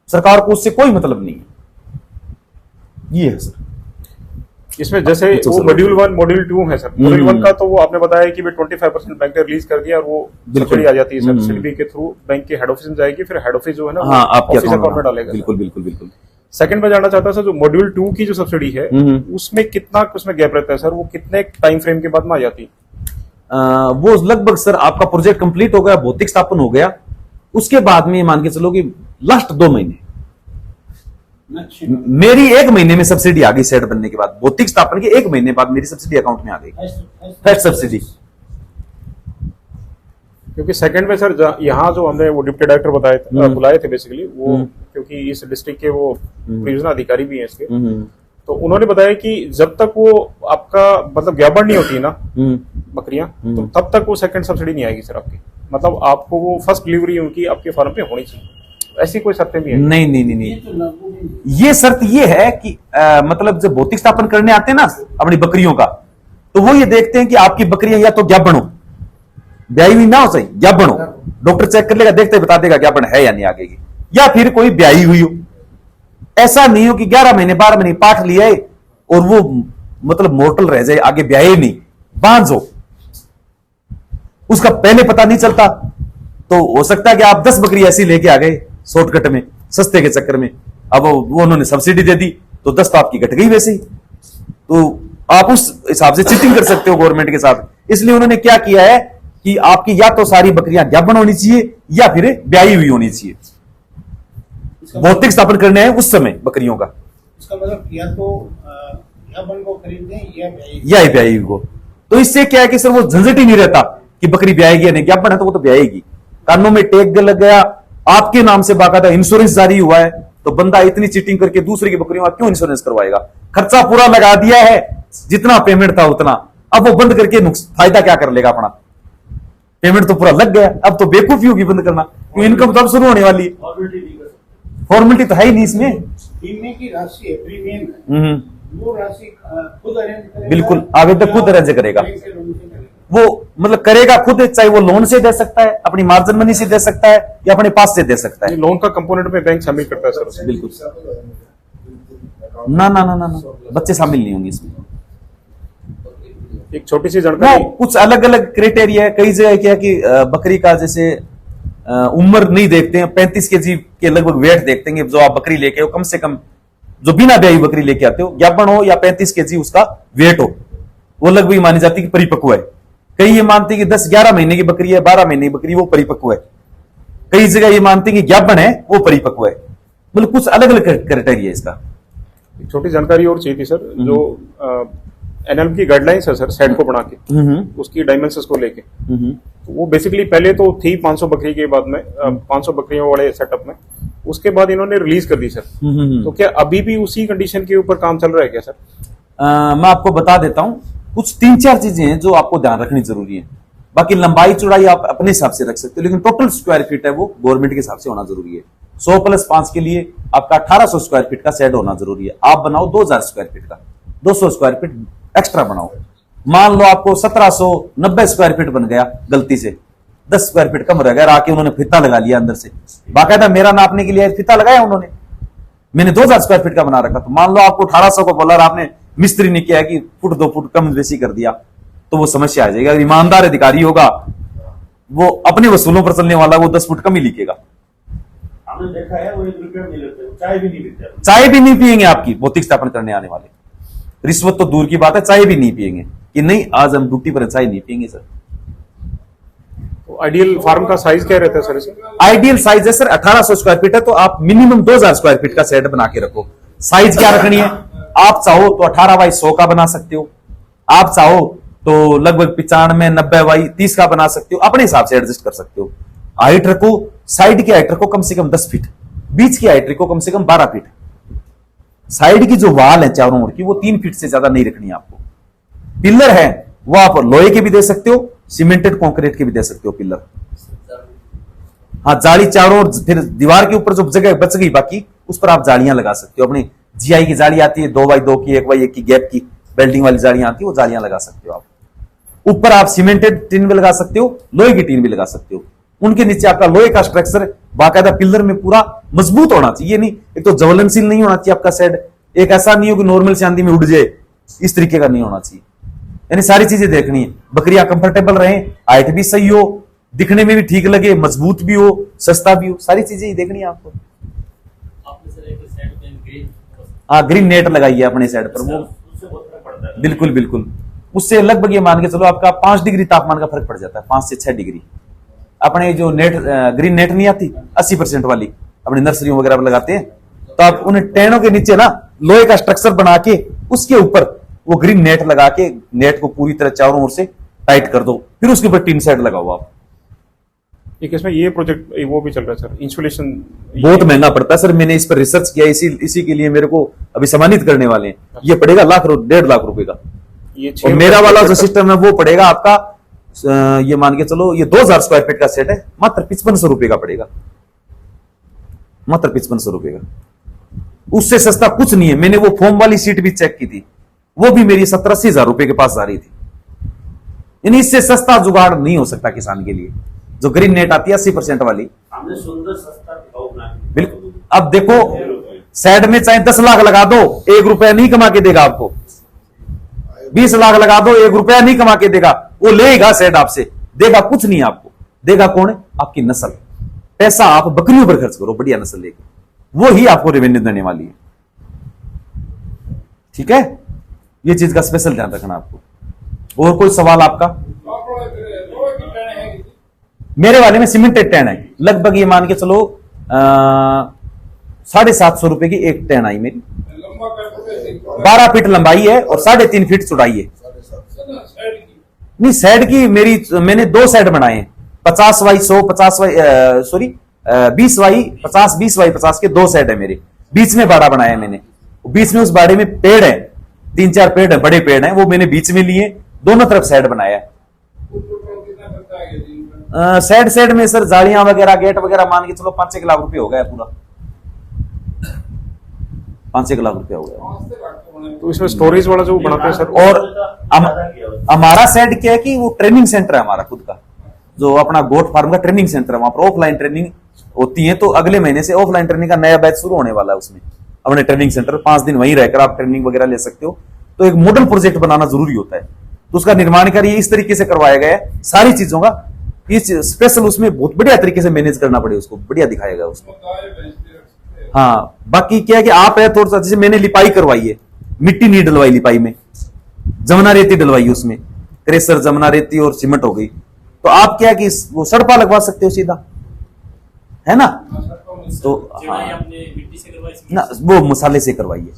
सरकार को उससे कोई मतलब नहीं है। ये है सर इसमें। जैसे वो मॉड्यूल 1 मॉड्यूल 2 है सर। मॉड्यूल 1 का तो वो आपने बताया कि 25% बैंक ने रिलीज कर दिया और वो सब्सिडी आ जाती है सर सिडबी के थ्रू, बैंक के हेड ऑफिस में जाएगी, फिर हेड ऑफिस जो है ना हाँ, आपके ऑफिस अकाउंट में डालेगा। बिल्कुल बिल्कुल बिल्कुल। सेकंड में जानना चाहता सर, जो मॉड्यूल 2 की जो सब्सिडी है उसमें कितना उसमें गैप रहता है सर? वो कितने टाइम फ्रेम के बाद में आ जाती है? वो लगभग सर आपका प्रोजेक्ट कंप्लीट हो गया, भौतिक स्थापन हो गया, उसके बाद में मान के चलो कि लास्ट 2 महीने मेरी 1 महीने में सब्सिडी आ गई। सेट बनने के बाद भौतिक स्थापन के 1 महीने बाद मेरी सब्सिडी अकाउंट में आ गई, फर्स्ट सब्सिडी। क्योंकि सेकंड में सर यहाँ जो हमने वो डिप्टी डायरेक्टर बुलाए थे बेसिकली वो, क्योंकि इस डिस्ट्रिक्ट के वो परियोजना अधिकारी भी हैं इसके, तो उन्होंने बताया कि जब तक वो आपका मतलब ग्याबड़ नहीं होती ना बकरियां, तो तब तक वो सेकंड सब्सिडी नहीं आएगी सर आपकी। मतलब आपको वो फर्स्ट डिलीवरी उनकी आपके फार्म पे होनी चाहिए, ऐसी कोई शर्तें भी है? नहीं नहीं नहीं नहीं, ये शर्त ये है कि मतलब जब भौतिक स्थापन करने आते हैं ना अपनी बकरियों का, तो वो ये देखते हैं कि आपकी बकरियां या तो ग्याबड़ हो, ब्याई हुई ना हो, सही ग्याबड़ हो, डॉक्टर चेक कर लेगा, देखते बता देगा ग्याबड़ है या नहीं आगे की, या फिर कोई ब्याई हुई हो। ऐसा नहीं हो कि 11 महीने 12 महीने पाठ लिया है और वो मतलब मोर्टल रह जाए, आगे ब्याई नहीं, बांझ हो, उसका पहले पता नहीं चलता। तो हो सकता है कि आप 10 बकरी ऐसी लेके आ गए शॉर्टकट में, सस्ते के चक्कर में, अब वो उन्होंने सब्सिडी दे दी तो 10 तो आपकी घट गई वैसे ही। तो आप उस हिसाब से चीटिंग कर सकते हो गवर्नमेंट के साथ। इसलिए उन्होंने क्या किया है कि आपकी या तो सारी बकरियां ग्याबन होनी चाहिए या फिर ब्याई हुई होनी चाहिए, भौतिक स्थापन करने हैं उस समय बकरियों का। इसका मतलब या तो ग्याबन को खरीदें या ब्याई को। तो इससे क्या है कि सर वो झंझट ही नहीं रहता कि बकरी ब्याएगी या नहीं, ग्याबन है तो वो तो ब्याएगी। कानों में टैग लग गया, आपके नाम से बाकायदा इंश्योरेंस जारी हुआ है, तो बंदा इतनी चीटिंग करके दूसरे की बकरियों का क्यों इंश्योरेंस करवाएगा? खर्चा पूरा लगा दिया है, जितना पेमेंट था उतना, अब वो बंद करके फायदा क्या कर लेगा अपना? पेमेंट तो पूरा लग गया, अब तो बेवकूफी होगी बंद करना, क्योंकि इनकम तो अब शुरू होने वाली है। फॉर्मेलिटी तो है ही नहीं इसमें। बीमे की राशि है, प्रीमियम है, वो राशि खुद अरेंज करेगा, बिल्कुल आवेदक खुद अरेंज करेगा, वो मतलब करेगा खुद, चाहे वो लोन से दे सकता है, अपनी मार्जिन मनी से दे सकता है या अपने पास से दे सकता है। लोन का कंपोनेंट में बैंक शामिल करता है सर? बिल्कुल। ना ना ना ना ना, बच्चे शामिल नहीं होंगे इसमें। एक छोटी सी जानकारी, कुछ अलग अलग क्राइटेरिया है। कई जगह क्या कि बकरी का जैसे उम्र नहीं देखते हैं, 35 केजी के लगभग वेट देखते हैं। जो आप बकरी लेके हो, कम से कम जो बिना ब्याई बकरी लेके आते हो, ज्ञापन हो या 35 केजी उसका वेट हो, वो लगभग मानी जाती है कि परिपक्व है। कई ये मानते हैं कि 10-11 महीने की बकरी है, 12 महीने की बकरी, वो परिपक्व है। कई जगह ये मानते हैं कि ज्ञापन है वो परिपक्व है। मतलब कुछ अलग अलग क्राइटेरिया है इसका। एक छोटी जानकारी और चाहिए थी सर, जो एनएलएम की गाइडलाइंस है सर सेट को बना के, उसकी डायमेंशंस को लेके, तो वो बेसिकली पहले तो थी 500 बकरी के बाद में 500 बकरियों वाले सेटअप में, उसके बाद इन्होंने रिलीज कर दी सर। तो क्या अभी भी उसी कंडीशन के ऊपर काम चल रहा है क्या सर? मैं आपको बता देता हूं, कुछ 3-4 चीजें हैं जो आपको ध्यान रखनी जरूरी है। बाकी लंबाई चौड़ाई आप अपने हिसाब से रख सकते हो, लेकिन टोटल स्क्वायर फीट है वो गवर्नमेंट के हिसाब से होना जरूरी है। 100+5 के लिए आपका 1800 स्क्वायर फीट का शेड होना जरूरी है। आप बनाओ 2000 स्क्वायर फीट का, 200 स्क्वायर फीट एक्स्ट्रा बनाओ। मान लो आपको 1790 स्क्वायर फीट बन गया, गलती से 10 स्क्वायर फीट कम रह गया, आके उन्होंने फीता लगा लिया अंदर से, बाकायदा मेरा नापने के लिए फीता लगाया उन्होंने, मैंने 2000 स्क्वायर फीट का बना रखा। तो मान लो आपको 1800 को बोला, आपने मिस्त्री ने किया कि फुट 2 फुट कम बेसी कर दिया, तो वो समस्या आ जाएगी। अगर ईमानदार अधिकारी होगा, वो अपने वसूलों पर चलने वाला, वो 10 फुट कम ही लिखेगा। हमने देखा है वो 1 रुपया नहीं लेते, चाय भी नहीं पीते, चाय भी नहीं पियेंगे आपकी भौतिक स्थापन करने आने वाले। रिश्वत तो दूर की बात है, चाय भी नहीं पियेंगे कि नहीं आज हम ड्यूटी पर चाय नहीं पियेंगे सर। तो आइडियल फार्म का साइज क्या रहता है सर इसमें? आइडियल साइज है सर 1800 स्क्वायर फीट है, तो आप मिनिमम 2000 स्क्वायर फीट का सेट बना के रखो। साइज क्या रखनी है, आप चाहो तो 18x100 का बना सकते हो, आप चाहो तो लगभग 95, 90x30 का बना सकते हो, अपने हिसाब से एडजस्ट कर सकते हो। हाइट रखो, साइड की हाइट रखो कम से कम 10 फीट, बीच की हाइट रखो कम से कम 12 फीट। साइड की जो वाल है चारों ओर की, वो 3 फीट से ज्यादा नहीं रखनी है आपको। पिलर है वो आप लोहे के भी दे सकते हो, सीमेंटेड कंक्रीट के भी दे सकते हो पिलर। हाँ, जाली चारों ओर, फिर दीवार के ऊपर जो जगह बच गई बाकी, उस पर आप जालियां लगा सकते हो। अपनी जीआई की जाली आती है 2x2 की, 1x1 की गैप की बेल्डिंग वाली जालियां आती है, वो जालियां लगा सकते हो आप। ऊपर आप सीमेंटेड टीन भी लगा सकते हो, लोहे की टीन भी लगा सकते हो। उनके नीचे आपका लोहे का स्ट्रक्चर बाकायदा पिलर में पूरा मजबूत होना चाहिए। नहीं, एक तो ज्वलनशील नहीं होना चाहिए आपका शेड, एक ऐसा नहीं हो कि नॉर्मल से आंधी में उड़ जाए, इस तरीके का नहीं होना चाहिए। यानी सारी चीजें देखनी है, बकरियां कंफर्टेबल रहे, हाइट भी सही हो, दिखने में भी ठीक लगे, मजबूत भी हो, सस्ता भी हो, सारी चीजें ही देखनी है आपको। हाँ, ग्रीन नेट लगाई है अपने साइड पर, वो बिल्कुल बिल्कुल, उससे लगभग ये मान के चलो आपका 5 डिग्री तापमान का फर्क पड़ जाता है, 5 से 6 डिग्री। अपने जो नेट ग्रीन नेट नहीं आती 80% वाली, अपने नर्सरियों वगैरह पर लगाते हैं, तो आप उन्हें टेनों के नीचे ना लोहे का स्ट्रक्चर बना के उसके ऊपर वो ग्रीन नेट लगा के नेट को पूरी तरह चारों ओर से टाइट कर दो, फिर उसके ऊपर टीन सेट लगाओ आप। एक इसमें ये प्रोजेक्ट वो भी चल रहा है सर, इंसुलेशन बहुत महंगा पड़ता है सर, मैंने इस पर रिसर्च किया, इसी के लिए मेरे को अभी सम्मानित करने वाले हैं। ये पड़ेगा 1.5 लाख रुपए का, और मेरा वाला जो सिस्टम है वो पड़ेगा आपका, ये मान के चलो ये 2000 स्क्वायर फीट का सेट है, मात्र 5500 रुपए का पड़ेगा, मात्र 5500 रुपए का। उससे सस्ता कुछ नहीं है। मैंने वो फोम वाली सीट भी चेक की थी, वो भी मेरी 70-80 हजार रुपए के पास जा रही थी। यानी इससे सस्ता जुगाड़ नहीं हो सकता किसान के लिए। जो ग्रीन नेट आती है 80% वाली, हमने सुंदर सस्ता टिकाऊ बना के बिल्कुल। अब देखो सेट में चाहे 10 लाख लगा दो, 1 रुपया नहीं कमा के देगा आपको। 20 लाख लगा दो, 1 रुपया नहीं कमा के देगा। वो लेगा सेट आपसे, देगा कुछ नहीं आपको। देगा कौन है? आपकी नस्ल। पैसा आप बकरियों पर खर्च करो, बढ़िया नस्ल लेके, वो ही आपको रेवेन्यू देने वाली है। ठीक है, ये चीज का स्पेशल ध्यान रखना आपको। और कोई सवाल आपका? मेरे वाले में सीमेंटेड टैन है, लगभग ये मान के चलो 750 रुपए की एक टैन आई मेरी। 12 फीट लंबाई है और 3.5 फीट चौड़ाई है। नहीं, साइड की मेरी, मैंने 2 साइड बनाए हैं, 50x100, 20x50, 20x50 के 2 सेट है मेरे। बीच में बाड़ा बनाया है मैंने, बीच में उस बाड़े में पेड़ है, 3-4 पेड़ है, बड़े पेड़ हैं, वो मैंने बीच में लिए, दोनों तरफ सेट बनाया है। साइड में सर जालियां वगैरह, गेट वगैरह मान के चलो 5-1 लाख रुपए हो गया पूरा, 5-1 लाख रुपया हो गया। तो इसमें स्टोरेज वाला जो बनाते हैं सर, और हमारा सेट क्या है कि वो ट्रेनिंग सेंटर है हमारा खुद का, जो अपना गोट फार्म का ट्रेनिंग सेंटर है। वहां पर ऑफलाइन ट्रेनिंग होती है, तो अगले महीने से ऑफलाइन ट्रेनिंग का नया बैच शुरू होने वाला है। उसमें अपने ट्रेनिंग सेंटर 5 दिन वहीं रहकर आप ट्रेनिंग वगैरह ले सकते हो। तो एक मॉडल प्रोजेक्ट बनाना जरूरी होता है, तो उसका निर्माण कार्य इस तरीके से करवाया गया है सारी चीजों का, इस स्पेशल उसमें बहुत बढ़िया तरीके से मैनेज करना पड़े उसको, बढ़िया दिखाएगा उसको। हाँ, बाकी क्या है कि आप है थोड़ा सा, जैसे मैंने लिपाई करवाई है, मिट्टी नहीं डलवाई लिपाई में, जमुना रेती डलवाई उसमें, क्रेशर जमुना रेती और सीमेंट हो गई। तो आप क्या है कि वो सड़पा लगवा सकते हो सीधा, है ना। तो मिट्टी से करवाई ना, वो मसाले से करवाइए।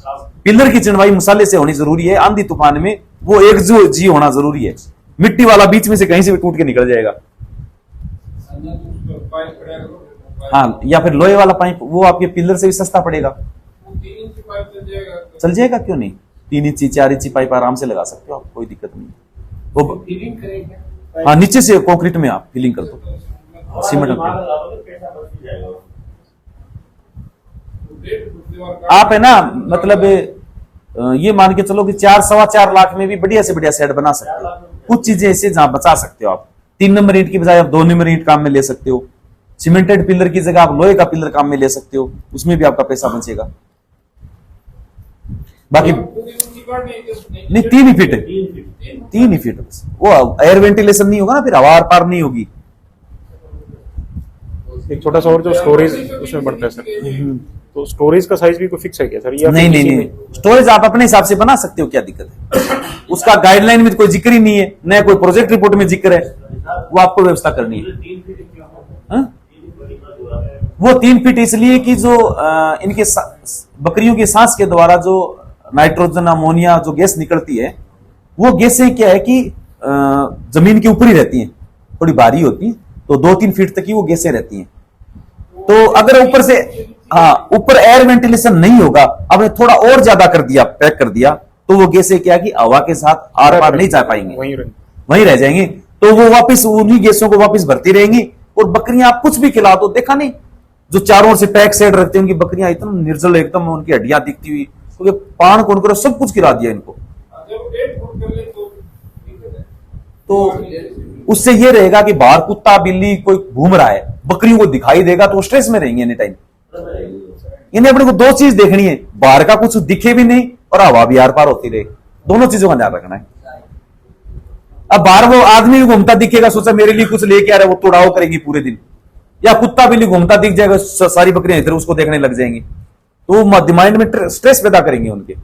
पिलर की चिनवाई मसाले से होनी जरूरी है। आंधी तूफान में वो एक जो जी होना जरूरी है। मिट्टी वाला बीच में से कहीं से भी टूट के निकल जाएगा। हाँ, या फिर लोहे वाला पाइप, वो आपके पिलर से भी सस्ता पड़ेगा। चल जाएगा, क्यों नहीं। 3 इंची 4 इंची पाइप आराम से लगा सकते हो आप, कोई दिक्कत नहीं। वो फिलिंग करेंगे। हाँ, नीचे से कंक्रीट में आप फिलिंग कर दो, सीमेंट आप है ना, मतलब ये मान के चलो कि 4-4.25 लाख में भी बढ़िया से बढ़िया सेट बना सकते हो। कुछ चीजें ऐसे जहां बचा सकते हो आप। 3 नंबर ईंट की बजाय आप 2 नंबर ईंट काम में ले सकते हो। सीमेंटेड पिलर की जगह आप लोहे का पिलर काम में ले सकते हो, उसमें भी आपका पैसा बचेगा। बाकी नहीं, 3 ही फीट है, 3 ही फीट बस। वो एयर वेंटिलेशन नहीं होगा ना, फिर हवा पार नहीं होगी। एक छोटा सा और जो स्टोरेज उसमें बढ़ता है सर, तो स्टोरेज का साइज भी कोई फिक्स है क्या सर? या नहीं नहीं नहीं, स्टोरेज आप अपने हिसाब से बना सकते हो, क्या दिक्कत है। उसका गाइडलाइन में कोई जिक्र ही नहीं है, न कोई प्रोजेक्ट रिपोर्ट में जिक्र है, वो आपको व्यवस्था करनी है। हाँ? वो 3 फीट इसलिए कि जो इनके बकरियों की सांस के द्वारा जो नाइट्रोजन अमोनिया जो गैस निकलती है, वो गैसें क्या है कि जमीन के ऊपर ही रहती हैं, थोड़ी भारी होती है, तो 2-3 फीट तक ही वो गैसें रहती हैं। तो अगर ऊपर से, हाँ, ऊपर एयर वेंटिलेशन नहीं होगा, आपने थोड़ा और ज्यादा कर दिया, पैक कर दिया, तो वो गैसें क्या कि हवा के साथ आर पार नहीं जा पाएंगे, वहीं रह जाएंगे। तो वो वापस उन्हीं गैसों को वापस भरती रहेंगी। और बकरियां आप कुछ भी खिला दो, देखा नहीं जो चारों ओर से पैक सेट रखते हैं, उनकी बकरियां इतना निर्जल, एकदम उनकी हड्डियां दिखती हुई, क्योंकि पान कौन करो, सब कुछ खिला दिया इनको। तो उससे ये रहेगा कि बाहर कुत्ता बिल्ली कोई घूम रहा है, बकरियों को दिखाई देगा तो स्ट्रेस में रहेंगे एनी टाइम। इन्हें अपने को 2 चीज देखनी है, बाहर का कुछ दिखे भी नहीं और हवा भी आर पार होती रहे, दोनों चीजों का ध्यान रखना है। अब बाहर वो आदमी भी घूमता दिखेगा, सोचा मेरे लिए कुछ लेके आ रहा है, वो तोड़ाव करेंगी पूरे दिन, या कुत्ता बिल्ली घूमता दिख जाएगा, सारी बकरियां इधर उसको देखने लग जाएंगी, तो वो माइंड में स्ट्रेस पैदा करेंगे उनके।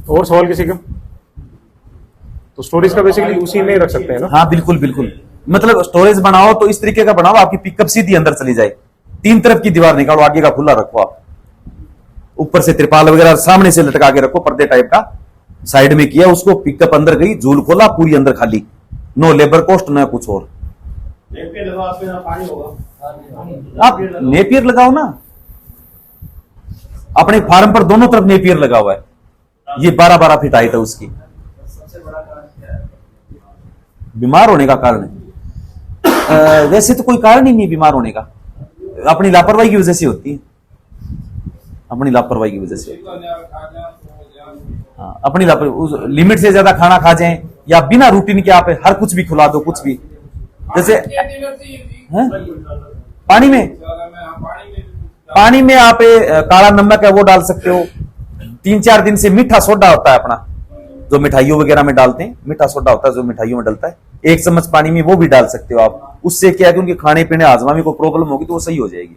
और सवाल किसी का? तो स्टोरेज का बेसिकली उसी में रख सकते हैं ना? हाँ बिल्कुल बिल्कुल, मतलब स्टोरेज बनाओ तो इस तरीके का बनाओ, आपकी पिकअप सीधी अंदर चली जाए। 3 तरफ की दीवार निकालो, आगे का खुला रखो आप, ऊपर से त्रिपाल वगैरह सामने से लटका के रखो, पर्दे टाइप का साइड में किया, उसको पिकअप अंदर गई, झूल खोला, पूरी अंदर खाली, नो लेबर कॉस्ट न कुछ और। आप नेपियर लगाओ ना, अपने फार्म पर दोनों तरफ नेपियर लगा हुआ है, ये 12-12 फीट हाइट है उसकी। बीमार होने का कारण है वैसे तो कोई कारण ही नहीं बीमार होने का, अपनी लापरवाही की वजह से होती है, अपनी लापरवाही की वजह से। हाँ, अपनी लापरवाही, लिमिट से ज्यादा खाना खा जाएं, या बिना रूटीन के आप हर कुछ भी खिला दो, कुछ भी, जैसे है? पानी में आप काला नमक है वो डाल सकते हो। 3-4 दिन से मीठा सोडा होता है अपना, जो मिठाइयों वगैरह में डालते हैं, मीठा सोडा होता है जो मिठाइयों में डलता है, 1 चम्मच पानी में वो भी डाल सकते हो आप। उससे क्या है कि उनके खाने पीने हाजमा में कोई प्रॉब्लम होगी तो वो सही हो जाएगी।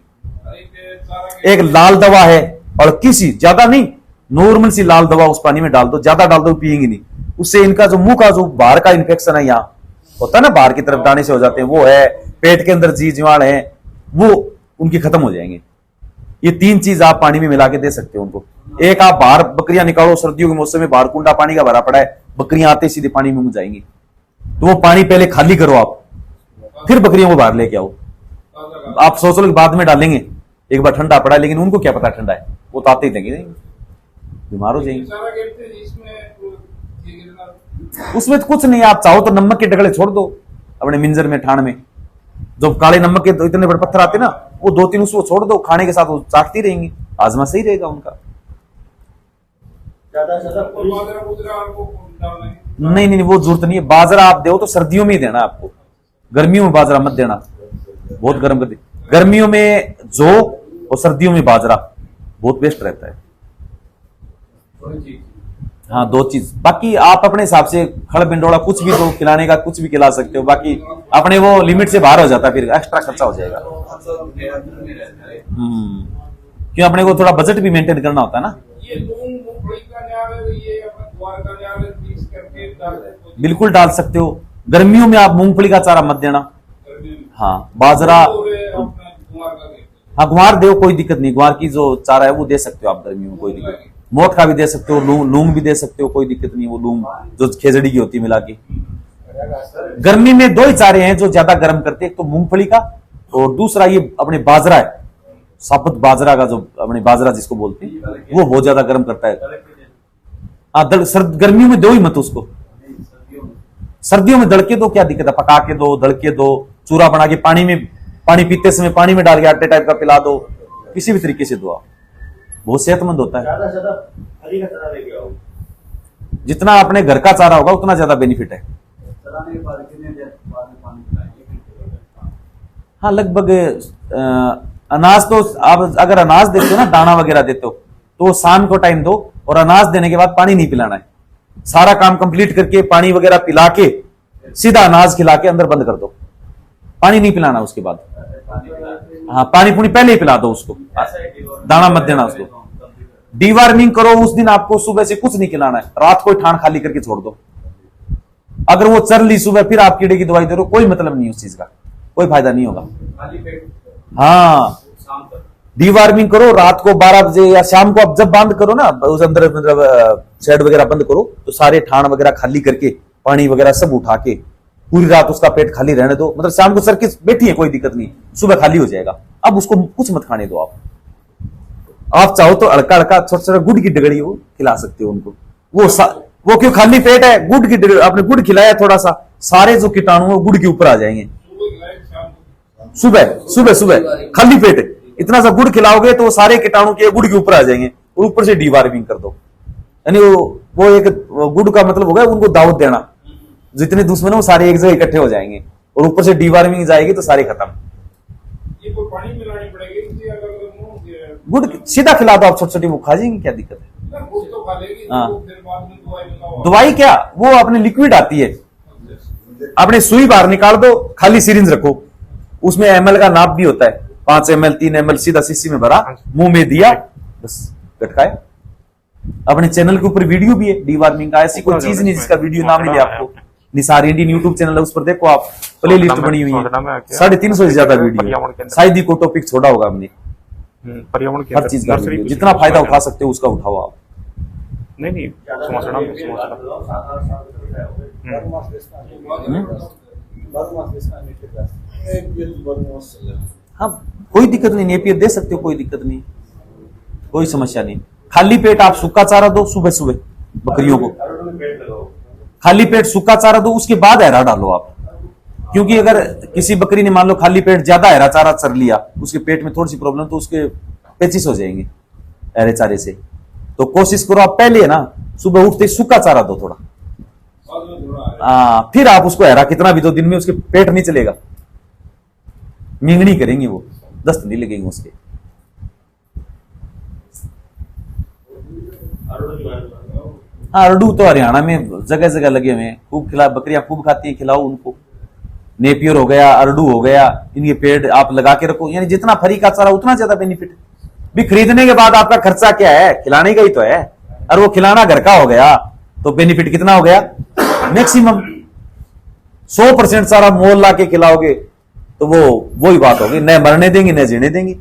एक लाल दवा है, और किसी ज्यादा नहीं, नॉर्मल सी लाल दवा उस पानी में डाल दो, ज्यादा डाल दो पिएंगे नहीं, उससे इनका जो मुंह का जो बाहर का इन्फेक्शन है, यहाँ होता है ना बाहर की तरफ दाने से हो जाते हैं, वो है, पेट के अंदर जी जीवाणु है, वो उनकी खत्म हो जाएंगे। ये 3 चीज आप पानी में मिला के दे सकते हो उनको। एक, आप बाहर बकरियां निकालो, सर्दियों के मौसम में बाहर कुंडा पानी का भरा पड़ा है, बकरियां आते सीधे पानी में जाएंगी, तो वो पानी पहले खाली करो आप, फिर बकरियों को बाहर लेके आओ। आप सोच लो कि बाद में डालेंगे, एक बार ठंडा पड़ा है, लेकिन उनको क्या पता ठंडा है, वो तो आते ही देंगे, बीमार हो जाएंगे। उसमें तो कुछ नहीं, आप चाहो तो नमक के डगड़े छोड़ दो अपने मिंजर में, ठाण में, जो काले नमक के तो इतने बड़े पत्थर आते ना, वो 2-3 उसको छोड़ दो, खाने के साथ वो चाटती रहेंगी, आजमा सही रहेगा उनका। नहीं नहीं, वो जरूरत नहीं है। बाजरा आप दो तो सर्दियों में ही देना आपको, गर्मियों में बाजरा मत देना, बहुत गर्म कर दे। गर्मियों में जौ और सर्दियों में बाजरा बहुत बेस्ट रहता है। हाँ 2 चीज, बाकी आप अपने हिसाब से खड़ बिंडोड़ा कुछ भी दो, खिलाने का कुछ भी खिला सकते हो, बाकी अपने वो लिमिट से बाहर हो जाता है, फिर एक्स्ट्रा खर्चा हो जाएगा। क्यों अपने को थोड़ा बजट भी मेंटेन करना होता है ना। ये मूंगफली का न्याल है, ये अपना ग्वार का न्याल है, मिक्स करके डाल दो। बिल्कुल डाल सकते हो। गर्मियों में आप मूंगफली का चारा मत देना। हाँ बाजरा, हाँ गुआर दो, कोई दिक्कत नहीं, गुआर की जो चारा है वो दे सकते हो आप गर्मियों में, कोई दिक्कत नहीं। मोट का भी दे सकते हो, लूंग भी दे सकते हो, कोई दिक्कत नहीं, वो लूंग जो खेजड़ी की होती है मिला के। गर्मी में 2 ही चारे हैं जो ज्यादा गर्म करते हैं, एक तो मूंगफली का और दूसरा ये अपने बाजरा है, साबुत बाजरा का, जो अपने बाजरा जिसको बोलते हैं, वो बहुत ज्यादा गर्म करता है। हाँ गर्मियों में 2 ही मत उसको, सर्दियों में दड़के दो, क्या दिक्कत है, पका के दो, दड़के दो, चूरा बना के पानी पीते समय पानी में डाल के आटे टाइप का पिला दो, किसी भी तरीके से दो आप, बहुत सेहतमंद होता है। ज्यादा से ज्यादा हरी का चारा लेके आओ। जितना अपने घर का चारा होगा उतना ज्यादा बेनिफिट है। चलाने के बाद कितने देर बाद में पानी पिलाएंगे? हाँ लगभग अनाज तो आप अगर अनाज देते हो ना, दाना वगैरह देते हो, तो शाम को टाइम दो, और अनाज देने के बाद पानी नहीं पिलाना है। सारा काम कंप्लीट करके पानी वगैरह पिला के सीधा अनाज खिला के अंदर बंद कर दो, पानी नहीं पिलाना उसके बाद। हाँ पानी पुनी पहले ही पिला दो उसको, दाना मत देना उसको। डीवार्मिंग करो उस दिन आपको सुबह से कुछ नहीं खिलाना है, रात को ठाण खाली करके छोड़ दो। अगर वो चर ली सुबह फिर आप कीड़े की दवाई दे रहे हो, कोई मतलब नहीं उस चीज का, कोई फायदा नहीं होगा। हाँ डीवार्मिंग करो रात को 12 बजे या शाम को, आप जब बंद करो ना उस अंदर, मतलब शेड वगैरह बंद करो, तो सारे ठाण वगैरह खाली करके पानी वगैरह सब उठा के पूरी रात उसका पेट खाली रहने दो। मतलब शाम को सर के बैठी है कोई दिक्कत नहीं, सुबह खाली हो जाएगा। अब उसको कुछ मत खाने दो आप चाहो तो हल्का हल्का छोटा छोटा गुड़ की डगड़ी वो खिला सकते हो उनको। वो क्यों खाली पेट है, गुड़ की डगड़ी आपने गुड़ खिलाया थोड़ा सा, सारे जो कीटाणु है गुड़ के ऊपर आ जाएंगे। सुबह सुबह सुबह खाली पेट इतना सा गुड़ खिलाओगे तो सारे कीटाणु के गुड़ के ऊपर आ जाएंगे, और ऊपर से डीवार्मिंग कर दो। यानी वो एक गुड़ का मतलब होगा उनको दावत देना, जितने दुश्मन है वो सारे एक जगह इकट्ठे हो जाएंगे, और ऊपर से डीवार्मिंग जाएगी तो सारे खत्म। ये कोई पानी मिलानी पड़ेगी गुड़ सीधा खिला दो आप, छोटी छोटी वो खा जाएंगे, क्या दिक्कत है। गुड़ तो खा लेगी, हाँ। तो फिर बाद में दवाई लगाओ। दवाई क्या, वो अपने लिक्विड आती है, अपने सुई बाहर निकाल दो, खाली सिरिंज रखो, उसमें ml का नाप भी होता है, 5 ml 3 ml सीधा शीशी में भरा, मुंह में दिया, बस गटकाए। अपने चैनल के ऊपर वीडियो भी है डीवार्मिंग का, ऐसी कोई चीज नहीं जिसका वीडियो ना मिले आपको। निसार इंडियन यूट्यूब चैनल है, उस पर देखो आप, प्ले लिस्ट बनी हुई है, 350 से ज्यादा वीडियो, शायद ही कोई टॉपिक छोड़ा होगा हमने। पर्यावरण के हर चीज का वीडियो, जितना फायदा उठा सकते हो उसका उठाओ आप। नहीं हाँ कोई दिक्कत नहीं, नेपियर दे सकते हो, कोई दिक्कत नहीं, कोई समस्या नहीं। खाली पेट आप सूखा चारा दो सुबह सुबह बकरियों को, खाली पेट सूखा चारा दो, उसके बाद हरा डालो आप। क्योंकि अगर किसी बकरी ने मान लो खाली पेट ज्यादा हरा चारा चर लिया, उसके पेट में थोड़ी सी प्रॉब्लम, तो उसके पेचिस हो जाएंगे हरे चारे से। तो कोशिश करो आप पहले है ना सुबह उठते सूखा चारा दो थोड़ा, फिर आप उसको हरा कितना भी दो, दिन में उसके पेट नहीं चलेगा, मिंगनी करेंगे वो, दस्त नहीं लगेंगे उसके। हाँ अरडू तो हरियाणा में जगह जगह लगे हुए हैं, खूब खिला, बकरियां खूब खाती है, खिलाओ उनको। नेपियर हो गया, अरडू हो गया, इनके पेड़ आप लगा के रखो, यानी जितना फरी का चारा उतना ज्यादा बेनिफिट भी। खरीदने के बाद आपका खर्चा क्या है, खिलाने का ही तो है, और वो खिलाना घर का हो गया तो बेनिफिट कितना हो गया, मैक्सिमम 100% सारा मोल ला के खिलाओगे तो वो ही बात होगी, न मरने देंगे न जीने देंगे।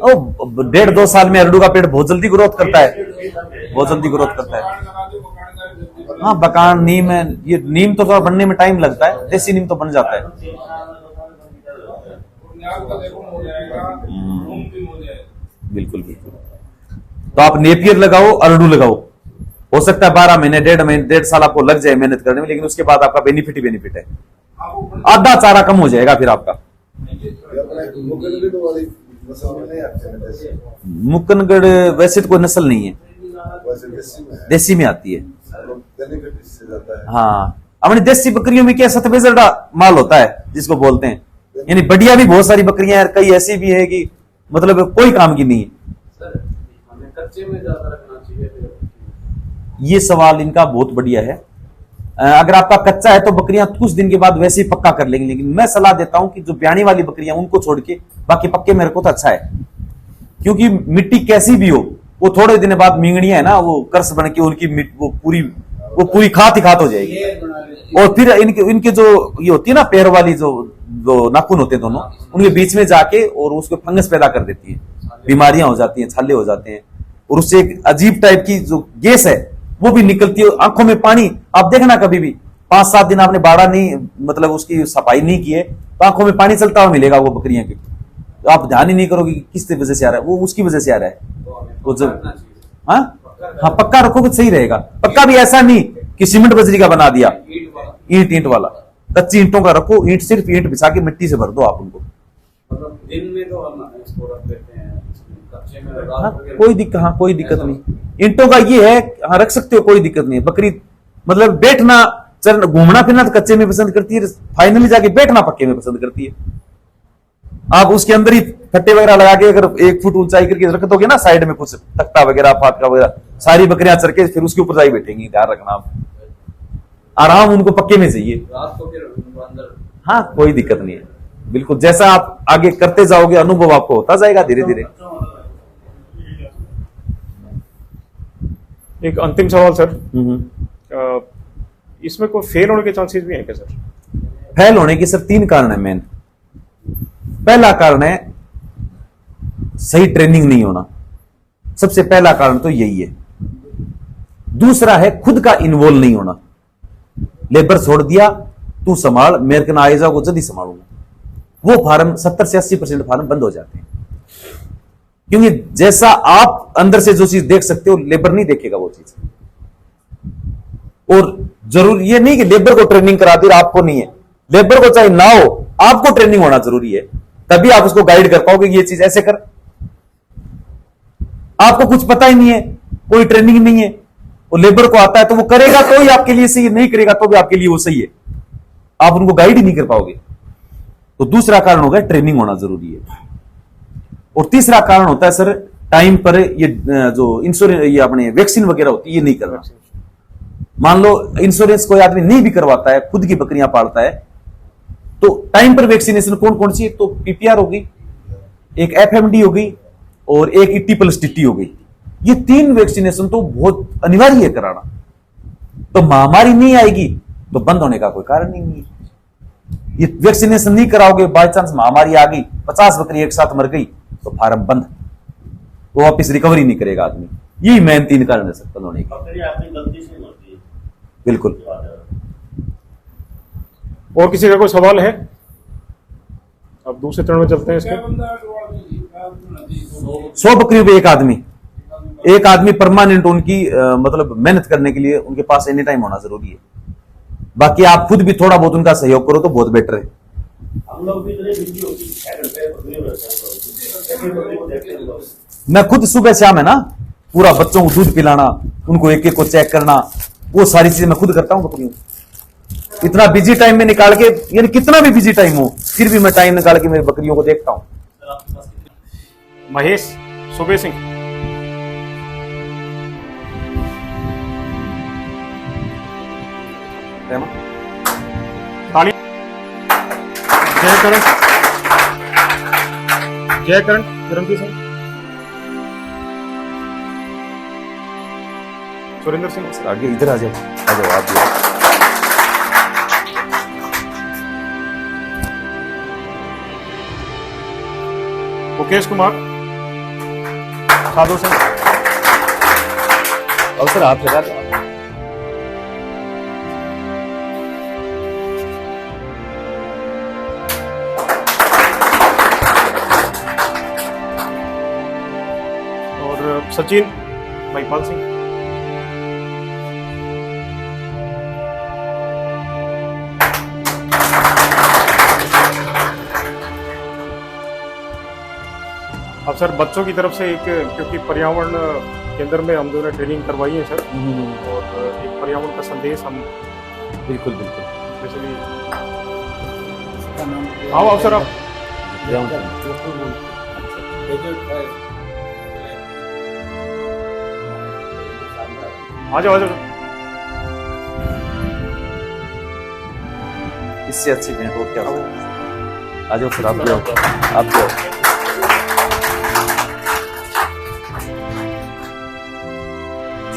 ओ 1.5-2 साल में अरडू का पेड़ बहुत जल्दी ग्रोथ करता है, बहुत जल्दी ग्रोथ करता है। हाँ बकान नीम है, ये नीम तो थोड़ा बनने में टाइम लगता है, देसी नीम तो बन जाता है। बिल्कुल बिल्कुल। तो आप नेपियर लगाओ, अरडू लगाओ, हो सकता है 12 महीने 1.5 साल आपको लग जाए मेहनत करने में, लेकिन उसके बाद आपका बेनिफिट ही बेनिफिट है। आधा चारा कम हो जाएगा फिर आपका। मुकनगढ़ वैसे तो कोई नस्ल नहीं है, देसी में आती है। हाँ अपनी देसी बकरियों में क्या सतबेजड़ा माल होता है जिसको बोलते हैं, यानी बढ़िया भी बहुत सारी बकरियां हैं, कई ऐसी भी है कि मतलब कोई काम की नहीं है। सर हमें कच्चे में ज्यादा रखना चाहिए। ये सवाल इनका बहुत बढ़िया है। अगर आपका कच्चा है तो बकरियां कुछ दिन के बाद वैसे ही पक्का कर लेंगी, लेकिन मैं सलाह देता हूं कि जो ब्याणी वाली बकरियां उनको छोड़ के बाकी पक्के में रखो तो अच्छा है, क्योंकि मिट्टी कैसी भी हो वो थोड़े दिन बाद मींगड़ियां है ना वो कर्स बन के उनकी वो पूरी खात ही खात हो जाएगी। और फिर इनके जो ये होती है ना पैर वाली जो नाखून होते हैं दोनों, उनके बीच में जाके और उसको फंगस पैदा कर देती है, बीमारियां हो जाती हैं, छाले हो जाते हैं, और उससे एक अजीब टाइप की जो गैस है वो भी निकलती है। आंखों में पानी, आप देखना कभी भी 5-7 दिन आपने बाड़ा नहीं मतलब उसकी सफाई नहीं की है तो आंखों में पानी चलता हुआ मिलेगा वो बकरियां की, तो आप ध्यान ही नहीं करोगे कि किस वजह से आ रहा है, वो उसकी वजह से आ रहा है। वो जब हाँ पक्का रखोगे सही रहेगा। पक्का भी ऐसा नहीं कि सीमेंट बजरी का बना दिया, ईंट वाला, कच्ची ईंटों का रखो, ईंट सिर्फ ईंट बिछा के मिट्टी से भर दो आप उनको। मतलब दिन में तो हम इसको रख देते हैं, कच्चे में कोई दिक्कत नहीं। ईंटों का ये है हाँ रख सकते हो, कोई दिक्कत नहीं है। बकरी मतलब बैठना चलना घूमना फिरना तो कच्चे में पसंद करती है, फाइनली जाके बैठना पक्के में पसंद करती है। आप उसके अंदर ही फट्टे वगैरह लगा के अगर 1 फुट ऊंचाई करके रख दोगे ना साइड में कुछ तख्ता वगैरह फाटका वगैरह, सारी बकरियां चढ़ के फिर उसके ऊपर जाई बैठेंगी। ध्यान रखना आप, आराम उनको पक्के में चाहिए। रात को फिर उनको अंदर हाँ कोई दिक्कत नहीं है, बिल्कुल जैसा आप आगे करते जाओगे अनुभव आपको होता जाएगा धीरे धीरे। एक अंतिम सवाल सर, इसमें कोई फेल होने के चांसेस भी हैं क्या सर? फेल होने के सर 3 कारण है मेन। पहला कारण है सही ट्रेनिंग नहीं होना, सबसे पहला कारण तो यही है। दूसरा है खुद का इन्वॉल्व नहीं होना, लेबर छोड़ दिया तू संभाल मेरे के ना आए जाओ जल्दी संभालूंगा, वो फार्म 70 से 80% फार्म बंद हो जाते हैं, क्योंकि जैसा आप अंदर से जो चीज देख सकते हो लेबर नहीं देखेगा वो चीज। और जरूर ये नहीं कि लेबर को ट्रेनिंग करा दी और आपको नहीं है, लेबर को चाहे ना हो आपको ट्रेनिंग होना जरूरी है, तभी आप उसको गाइड कर पाओगे ये चीज ऐसे कर। आपको कुछ पता ही नहीं है, कोई ट्रेनिंग नहीं है, वो लेबर को आता है तो वो करेगा तो ही आपके लिए सही है, नहीं करेगा तो भी आपके लिए वो सही है, आप उनको गाइड ही नहीं कर पाओगे। तो दूसरा कारण होगा ट्रेनिंग होना जरूरी है। और तीसरा कारण होता है सर टाइम पर ये जो इंश्योरेंस ये अपने वैक्सीन वगैरह होती है ये नहीं करना। मान लो इंश्योरेंस कोई आदमी नहीं भी करवाता है, खुद की बकरियां पालता है, तो टाइम पर वैक्सीनेशन कौन कौन सी है, तो पीपीआर हो गई, एक एफएमडी हो गई और एक ET+TT हो गई। ये 3 वैक्सीनेशन तो बहुत अनिवार्य है कराना। तो महामारी नहीं आएगी तो बंद होने का कोई कारण ही नहीं है। ये वैक्सीनेशन नहीं कराओगे, बाय चांस महामारी आ गई, 50 बकरी एक साथ मर गई तो फार्म बंद, वो वापिस रिकवरी नहीं करेगा आदमी। यही मेन 3 कारण है सर बंद होने की। बिल्कुल। और किसी का कोई सवाल है? अब दूसरे चरण में चलते हैं इसके। 100 बकरियों पे एक आदमी परमानेंट उनकी मतलब मेहनत करने के लिए उनके पास एनी टाइम होना जरूरी है। बाकी आप खुद भी थोड़ा बहुत उनका सहयोग करो तो बहुत बेटर है। हम लोग भी इतने बिजी होती है, मैं खुद सुबह शाम है ना पूरा बच्चों को दूध पिलाना, उनको एक एक को चेक करना, वो सारी चीजें मैं खुद करता हूँ बकरियों। इतना बिजी टाइम में निकाल के, यानी कितना भी बिजी टाइम हो फिर भी मैं टाइम निकाल के मेरी बकरियों को देखता हूँ। महेश सुबे सिंह। ताली। जय करण धर्मजी सिंह। सुरेंद्र सिंह। आगे इधर आ जाओ आप भी। मुकेश कुमार। साधु सिंह। और सर आप लगा दो। और सचिन महिपाल सिंह। अब सर बच्चों की तरफ से एक, क्योंकि पर्यावरण केंद्र में हम जो है ट्रेनिंग करवाई है सर, और एक पर्यावरण का संदेश हम बिल्कुल बिल्कुल। बेसिकली इसका नाम आओ आओ सर आप ग्राउंड आ जाओ आ जाओ। इससे अच्छी भेंट और क्या हो सकती है। आ जाओ सर, आप भी आओ, आप भी आओ।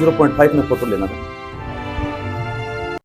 0.5 में फोटो लेना था।